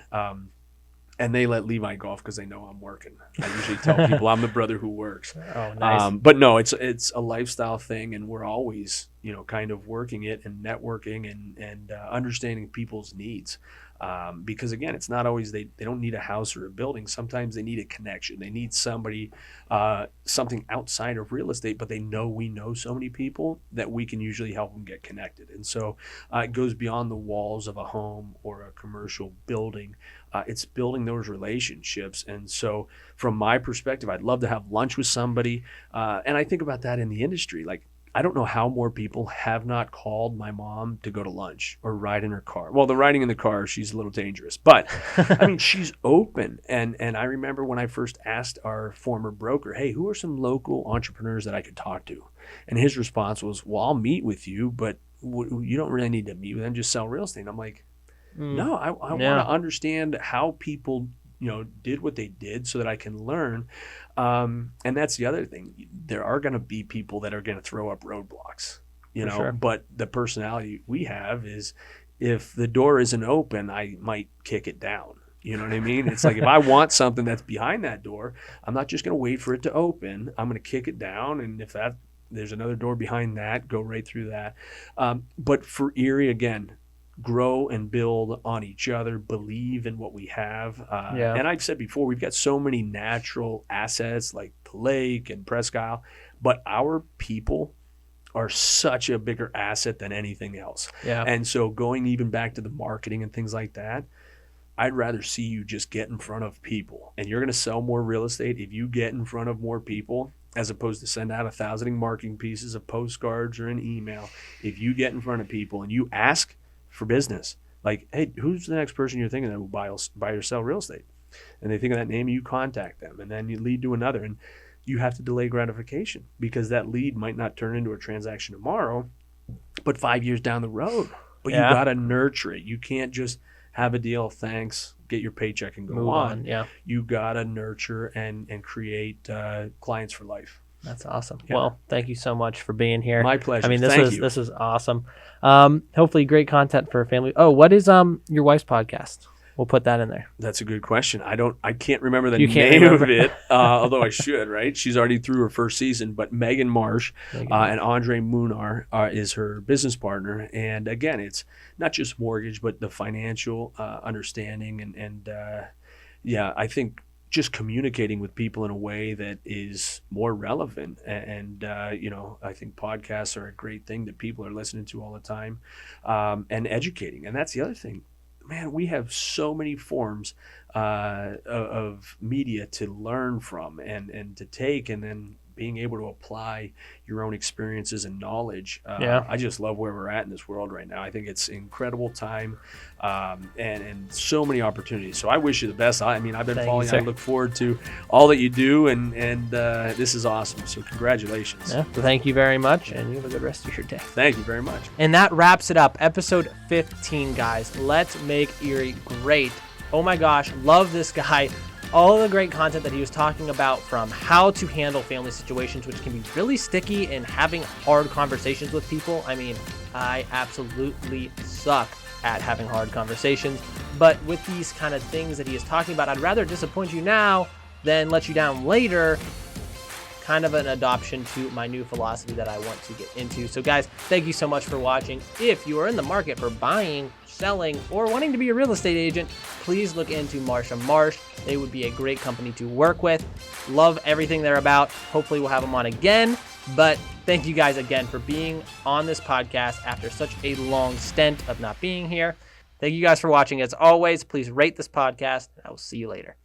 And they let Levi golf because they know I'm working. I usually tell people I'm the brother who works. Oh, nice. But no, it's a lifestyle thing, and we're always, kind of working it and networking and understanding people's needs. Because again, it's not always they don't need a house or a building. Sometimes they need a connection. They need somebody, something outside of real estate, but they know we know so many people that we can usually help them get connected. And so it goes beyond the walls of a home or a commercial building. It's building those relationships. And so from my perspective, I'd love to have lunch with somebody. And I think about that in the industry. Like, I don't know how more people have not called my mom to go to lunch or ride in her car. Well, the riding in the car, she's a little dangerous. But, I mean, she's open. And I remember when I first asked our former broker, "Hey, who are some local entrepreneurs that I could talk to?" And his response was, "Well, I'll meet with you, but you don't really need to meet with them. Just sell real estate." And I'm like, no, I want to understand how people did what they did so that I can learn. And that's the other thing. There are going to be people that are going to throw up roadblocks, sure. But the personality we have is, if the door isn't open, I might kick it down. You know what I mean? It's like, if I want something that's behind that door, I'm not just going to wait for it to open. I'm going to kick it down. And if there's another door behind that, go right through that. But for Erie, again, grow and build on each other, believe in what we have. And I've said before, we've got so many natural assets like the lake and Presque Isle, but our people are such a bigger asset than anything else. Yeah. And so going even back to the marketing and things like that, I'd rather see you just get in front of people. And you're going to sell more real estate if you get in front of more people, as opposed to send out 1,000 marketing pieces of postcards or an email. If you get in front of people and you ask for business, like, "Hey, who's the next person you're thinking that will buy or sell real estate?" And they think of that name, and you contact them, and then you lead to another, and you have to delay gratification, because that lead might not turn into a transaction tomorrow, but 5 years down the road. But you got to nurture it. You can't just have a deal, thanks, get your paycheck and go Move on. Yeah. You got to nurture and create clients for life. That's awesome. Yeah. Well, thank you so much for being here. My pleasure. I mean, this is awesome. Hopefully great content for a family. Oh, what is your wife's podcast? We'll put that in there. That's a good question. I can't remember the name of it, although I should, right? She's already through her first season, but Marsha Marsh and Andre Munar is her business partner. And again, it's not just mortgage, but the financial understanding. And I think just communicating with people in a way that is more relevant. And I think podcasts are a great thing that people are listening to all the time, and educating. And that's the other thing. Man, we have so many forms of media to learn from and to take, and then being able to apply your own experiences and knowledge. I just love where we're at in this world right now. I think it's an incredible time, and so many opportunities. So I wish you the best. I mean, I've been following you. I look forward to all that you do, and this is awesome. So congratulations. Yeah, so thank you very much, and you have a good rest of your day. Thank you very much. And that wraps it up. Episode 15, guys. Let's make Erie great. Oh my gosh, love this guy. All the great content that he was talking about, from how to handle family situations, which can be really sticky, and having hard conversations with people. I mean, I absolutely suck at having hard conversations, but with these kind of things that he is talking about, I'd rather disappoint you now than let you down later. Kind of an adoption to my new philosophy that I want to get into. So guys, thank you so much for watching. If you are in the market for buying, selling, or wanting to be a real estate agent, please look into Marsha Marsh. They would be a great company to work with. Love everything they're about. Hopefully we'll have them on again. But thank you guys again for being on this podcast after such a long stint of not being here. Thank you guys for watching. As always, please rate this podcast. I will see you later.